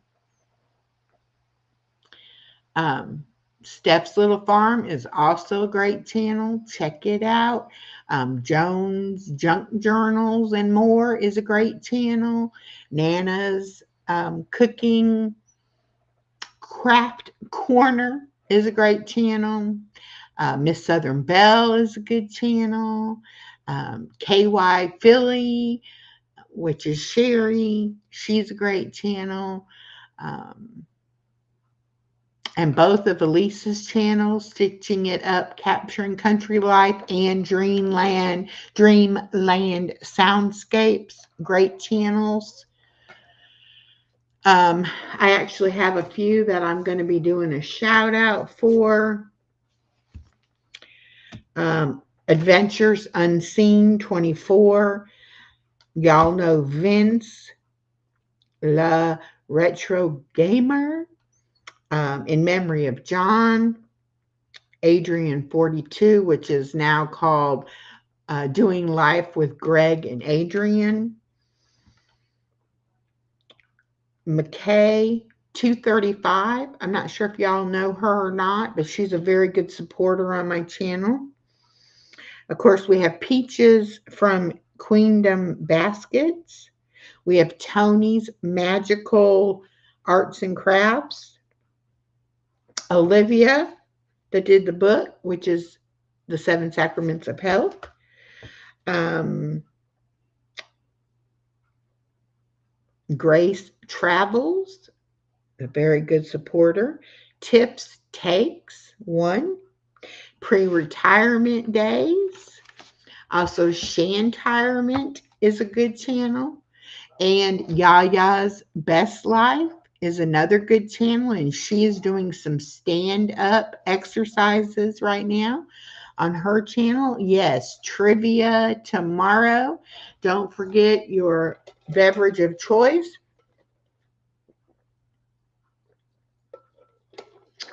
Steph's Little Farm is also a great channel. Check it out. Jones Junk Journals and More is a great channel. Nana's Cooking Craft Corner is a great channel. Miss Southern Belle is a good channel. KY Philly, which is Sherry, she's a great channel. And both of Elisa's channels, Stitching It Up, Capturing Country Life, and Dreamland Soundscapes, great channels. I actually have a few that I'm going to be doing a shout out for. Adventures Unseen 24. Y'all know Vince, La Retro Gamer. In Memory of John, Adrian 42, which is now called Doing Life with Greg and Adrian. McKay 235. I'm not sure if y'all know her or not, but she's a very good supporter on my channel. Of course, we have Peaches from Queendom Baskets. We have Tony's Magical Arts and Crafts. Olivia, that did the book, which is the 7 Sacraments of Health. Grace Travels, a very good supporter. Tips Takes 1. Pre-retirement days. Also, Shantirement is a good channel. And Yaya's Best Life is another good channel, and she is doing some stand-up exercises right now on her channel. Yes, trivia tomorrow. Don't forget your beverage of choice.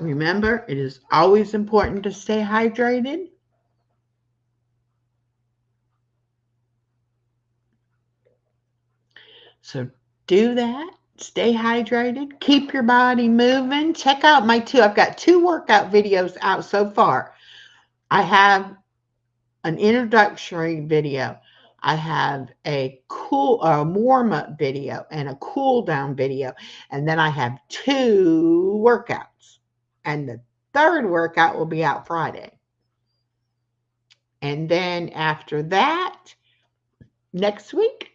Remember, it is always important to stay hydrated. So do that. Stay hydrated. Keep your body moving. Check out I've got 2 workout videos out so far. I have an introductory video. I have a warm-up video and a cool-down video. And then I have 2 workouts. And the 3rd workout will be out Friday. And then after that, next week,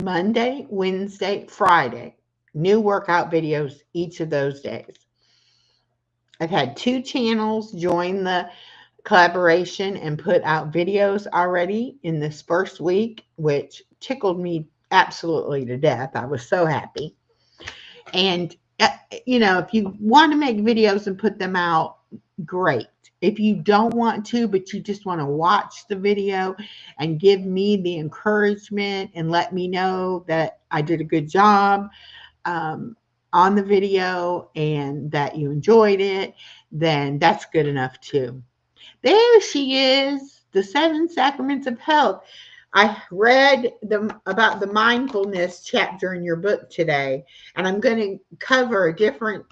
Monday, Wednesday, Friday, new workout videos each of those days. I've had 2 channels join the collaboration and put out videos already in this first week, which tickled me absolutely to death. I was so happy. And, if you want to make videos and put them out, great. If you don't want to, but you just want to watch the video and give me the encouragement and let me know that I did a good job um, on the video and that you enjoyed it, then that's good enough too. There she is, the Seven Sacraments of Health. I read about the mindfulness chapter in your book today, and I'm going to cover a different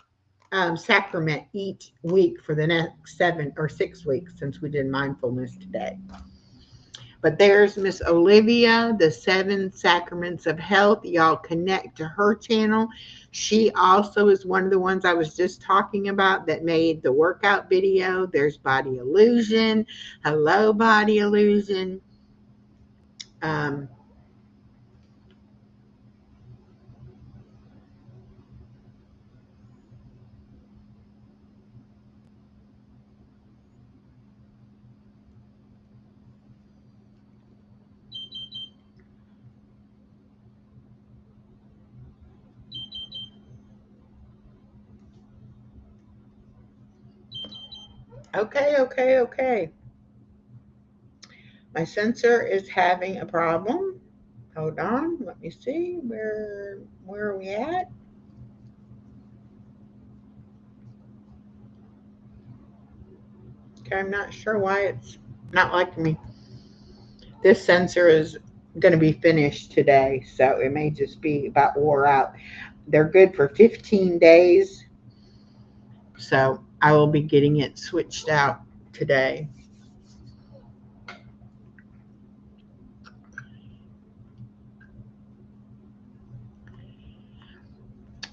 sacrament each week for the next 7 or 6 weeks since we did mindfulness today. But there's Miss Olivia, the Seven Sacraments of Health. Y'all connect to her channel. She also is one of the ones I was just talking about that made the workout video. There's Body Illusion. Hello, Body Illusion. Um, okay. My sensor is having a problem. Hold on. Let me see. Where are we at? Okay, I'm not sure why it's not liking me. This sensor is going to be finished today, so it may just be about wore out. They're good for 15 days, so I will be getting it switched out today.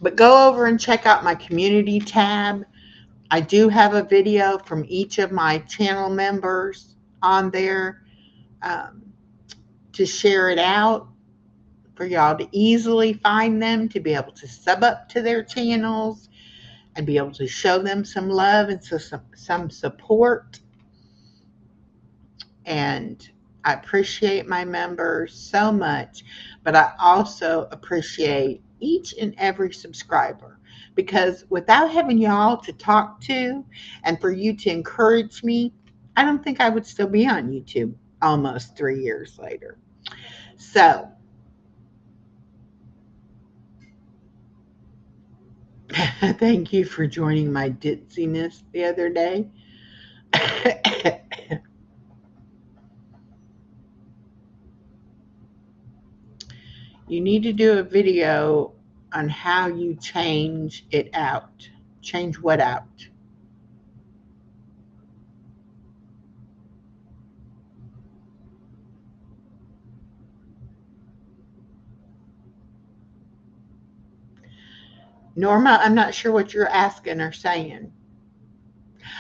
But go over and check out my community tab. I do have a video from each of my channel members on there um, to share it out for y'all to easily find them, to be able to sub up to their channels and be able to show them some love and some support. And I appreciate my members so much, but I also appreciate each and every subscriber, because without having y'all to talk to and for you to encourage me, I don't think I would still be on YouTube almost 3 years later. So thank you for joining my ditziness the other day. You need to do a video on how you change it out. Change what out? Norma, I'm not sure what you're asking or saying.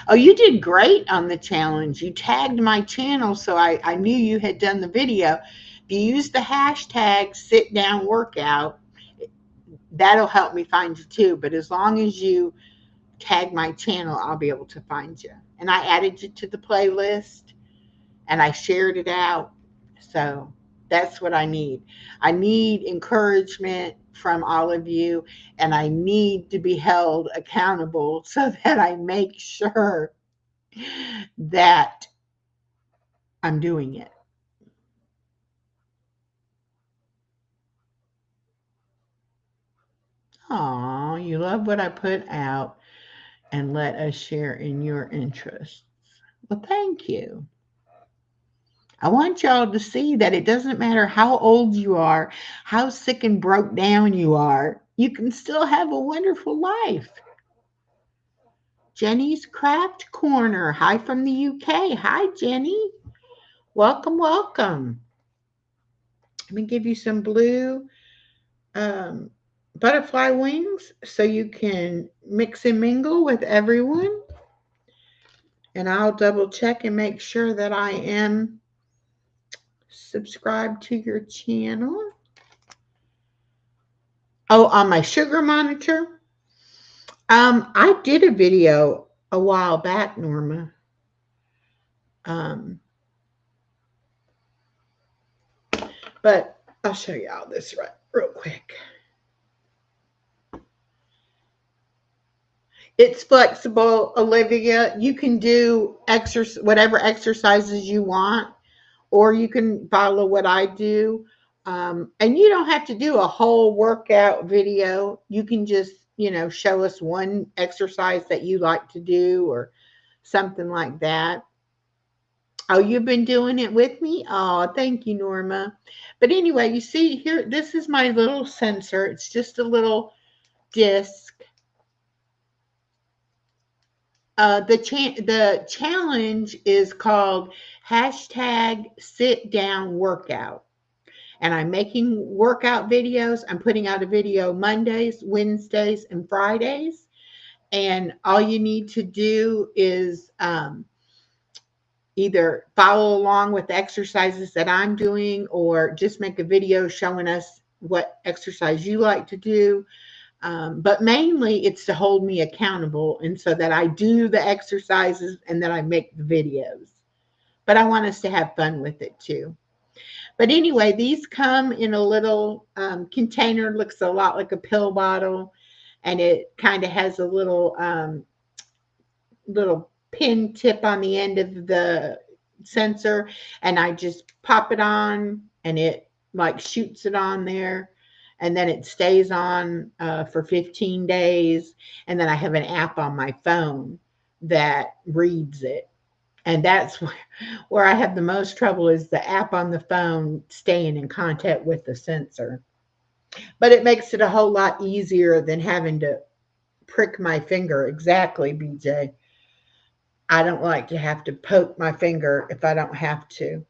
Oh, you did great on the challenge. You tagged my channel, so I knew you had done the video. If you use the hashtag sit down workout, that'll help me find you too. But as long as you tag my channel, I'll be able to find you. And I added you to the playlist and I shared it out. So that's what I need. I need encouragement from all of you, and I need to be held accountable so that I make sure that I'm doing it. Aw, you love what I put out and let us share in your interests. Well, thank you. I want y'all to see that it doesn't matter how old you are, how sick and broke down you are, you can still have a wonderful life. Jenny's Craft Corner. Hi from the UK. Hi, Jenny. Welcome, welcome. Let me give you some blue butterfly wings so you can mix and mingle with everyone. And I'll double check and make sure that I am subscribed to your channel. Oh, on my sugar monitor. I did a video a while back, Norma. Um, but I'll show you all this real quick. It's flexible, Olivia. You can do whatever exercises you want, or you can follow what I do. And you don't have to do a whole workout video. You can just, show us one exercise that you like to do or something like that. Oh, you've been doing it with me? Oh, thank you, Norma. But anyway, you see here, this is my little sensor. It's just a little disc. The challenge is called hashtag sit down workout. And I'm making workout videos. I'm putting out a video Mondays, Wednesdays, and Fridays. And all you need to do is either follow along with the exercises that I'm doing or just make a video showing us what exercise you like to do. But mainly it's to hold me accountable and so that I do the exercises and that I make the videos. But I want us to have fun with it too. But anyway, these come in a little container, looks a lot like a pill bottle, and it kind of has a little pin tip on the end of the sensor, and I just pop it on, and it like shoots it on there, and then it stays on for 15 days, and then I have an app on my phone that reads it. And that's where I have the most trouble is the app on the phone staying in contact with the sensor. But it makes it a whole lot easier than having to prick my finger. Exactly, BJ. I don't like to have to poke my finger if I don't have to.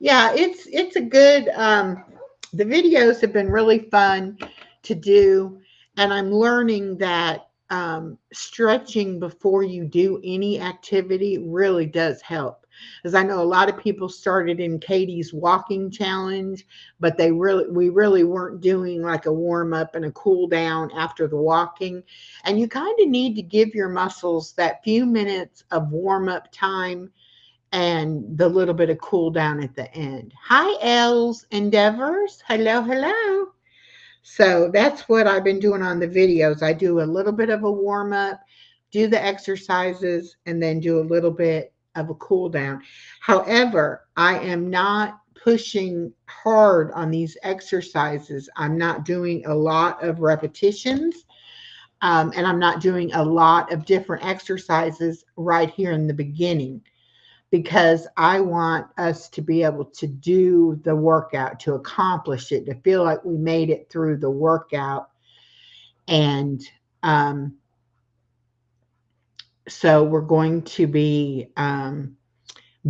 Yeah, it's a good the videos have been really fun to do, and I'm learning that stretching before you do any activity really does help. As I know a lot of people started in Katie's walking challenge, but we really weren't doing like a warm up and a cool down after the walking. And you kind of need to give your muscles that few minutes of warm up time and the little bit of cool down at the end. Hi, Els Endeavors. Hello, hello. So that's what I've been doing on the videos. I do a little bit of a warm up, do the exercises, and then do a little bit of a cool down. However, I am not pushing hard on these exercises. I'm not doing a lot of repetitions. And I'm not doing a lot of different exercises right here in the beginning because I want us to be able to do the workout, to accomplish it, to feel like we made it through the workout. And so we're going to be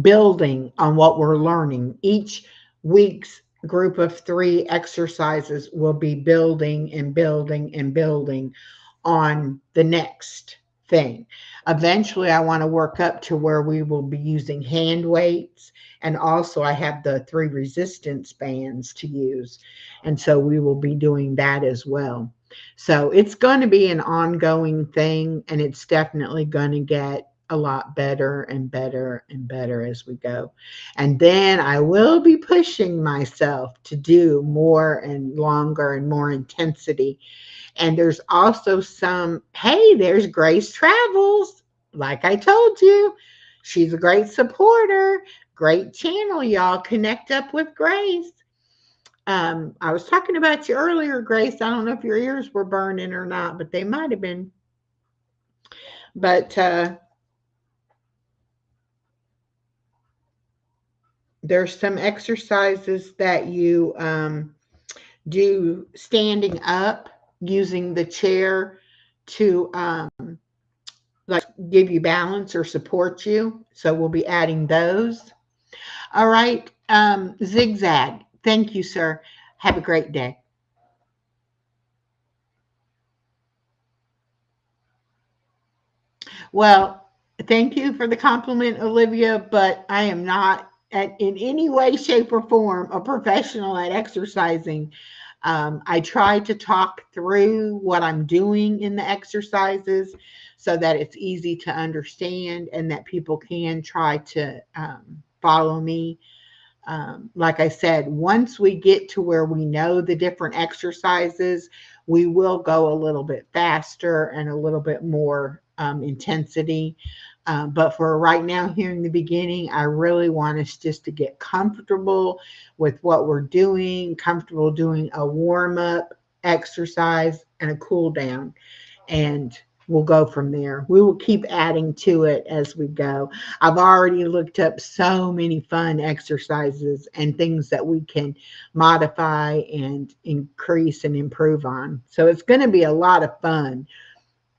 building on what we're learning. Each week's group of 3 exercises will be building and building and building on the next thing. Eventually, I want to work up to where we will be using hand weights. And also, I have the 3 resistance bands to use. And so we will be doing that as well. So it's going to be an ongoing thing, and it's definitely going to get a lot better and better and better as we go. And then I will be pushing myself to do more and longer and more intensity. And there's also hey, there's Grace Travels. Like I told you, she's a great supporter, great channel, y'all. Connect up with Grace. I was talking about you earlier, Grace. I don't know if your ears were burning or not, but they might have been. But there's some exercises that you do standing up using the chair to like give you balance or support you. So we'll be adding those. All right. Zigzag. Thank you, sir. Have a great day. Well, thank you for the compliment, Olivia, but I am not in any way, shape, or form a professional at exercising. I try to talk through what I'm doing in the exercises so that it's easy to understand and that people can try to follow me. Like I said, once we get to where we know the different exercises, we will go a little bit faster and a little bit more intensity. But for right now, here in the beginning, I really want us just to get comfortable with what we're doing, comfortable doing a warm up exercise and a cool down. And we'll go from there. We will keep adding to it as we go. I've already looked up so many fun exercises and things that we can modify and increase and improve on. So it's going to be a lot of fun.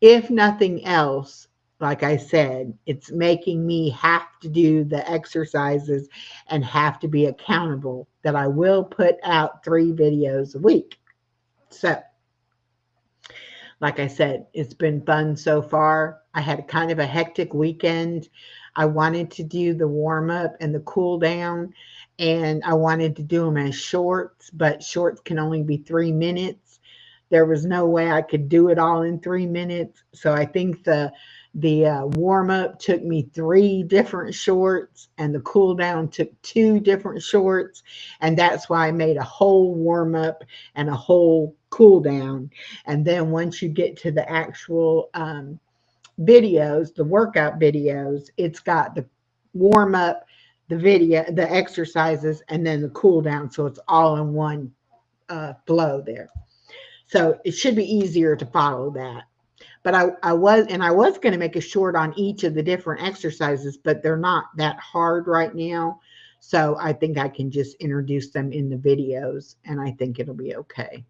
If nothing else, like I said, it's making me have to do the exercises and have to be accountable that I will put out 3 videos a week. So like I said, it's been fun so far. I had kind of a hectic weekend. I wanted to do the warm up and the cool down, and I wanted to do them as shorts, but shorts can only be 3 minutes. There was no way I could do it all in 3 minutes. So I think the warm up took me 3 different shorts, and the cool down took 2 different shorts. And that's why I made a whole warm up and a whole cool down. And then once you get to the actual videos, the workout videos, it's got the warm up, the video, the exercises, and then the cool down. So it's all in one flow there. So it should be easier to follow that. But I was going to make a short on each of the different exercises, but they're not that hard right now. So I think I can just introduce them in the videos, and I think it'll be okay.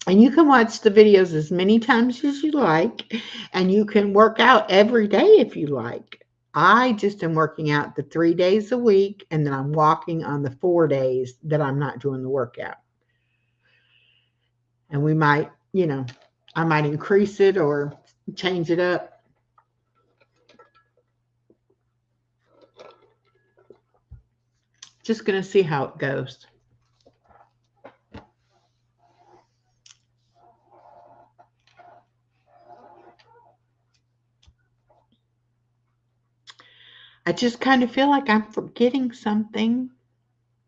And you can watch the videos as many times as you like, and you can work out every day if you like. I just am working out the 3 days a week, and then I'm walking on the 4 days that I'm not doing the workout. And we might, I might increase it or change it up. Just going to see how it goes. I just kind of feel like I'm forgetting something,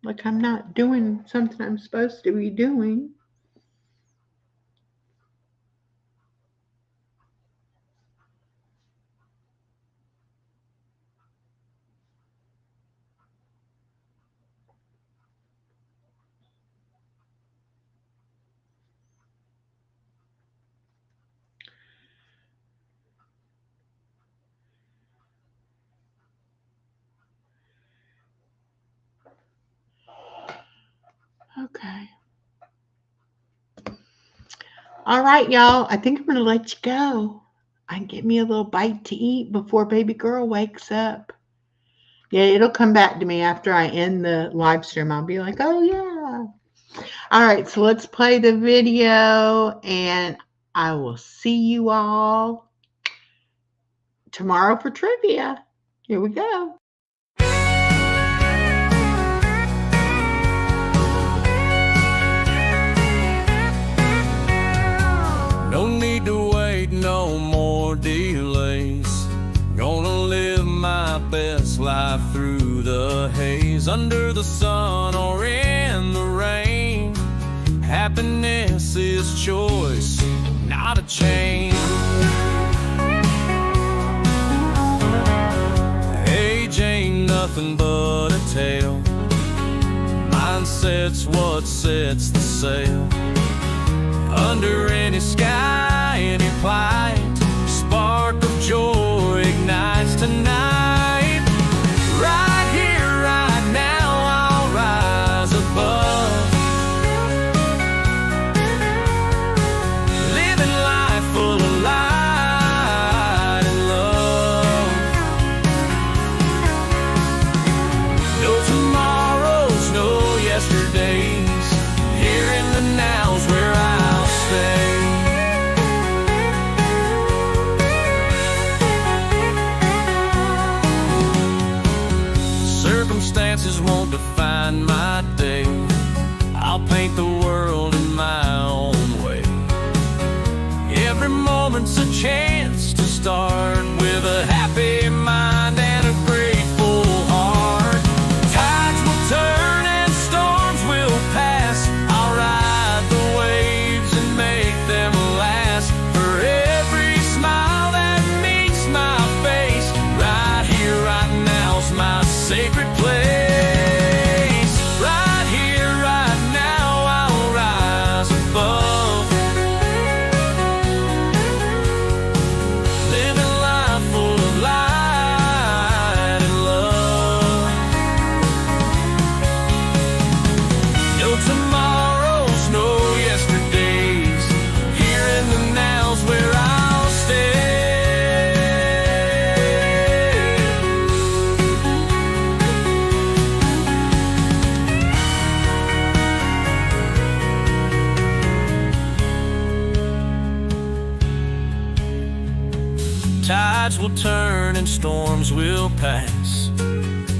like I'm not doing something I'm supposed to be doing. Okay. All right, y'all. I think I'm going to let you go. I can get me a little bite to eat before baby girl wakes up. Yeah, it'll come back to me after I end the live stream. I'll be like, oh, yeah. All right, so let's play the video, and I will see you all tomorrow for trivia. Here we go. No need to wait, no more delays. Gonna live my best life through the haze, under the sun or in the rain. Happiness is choice, not a chain. Age ain't nothing but a tale. Mindset's what sets the sail. Under any sky, any plight, spark of joy ignites tonight. Right here, right now, I'll rise above. Living life full of light and love. No tomorrows, no yesterdays. Here in the now's where I'll stay. I'll paint the world in my own way. Every moment's a chance to start with a happy mind and a grateful heart. Tides will turn and storms will pass. I'll ride the waves and make them last. For every smile that meets my face, right here, right now's my sacred place. Right here, right now, I'll rise above. Living life full of light and love. No tomorrows, no yesterdays. Here in the now's where I'll stay. Tides will turn and storms will pass.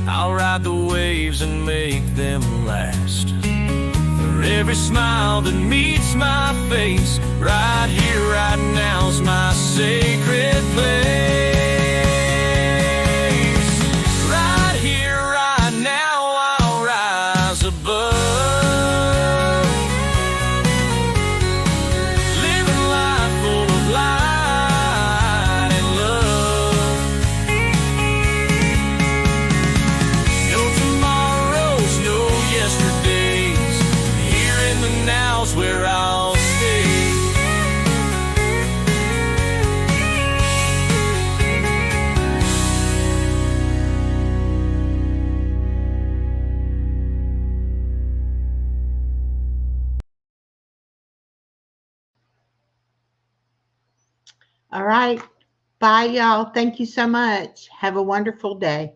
I'll ride the waves and make them last. For every smile that meets my face, right here, right now's my sacred place. Right here, right now, I'll rise above. Living life full of light and love. No tomorrows, no yesterdays. Here in the now's where I'll stay. All right. Bye, y'all. Thank you so much. Have a wonderful day.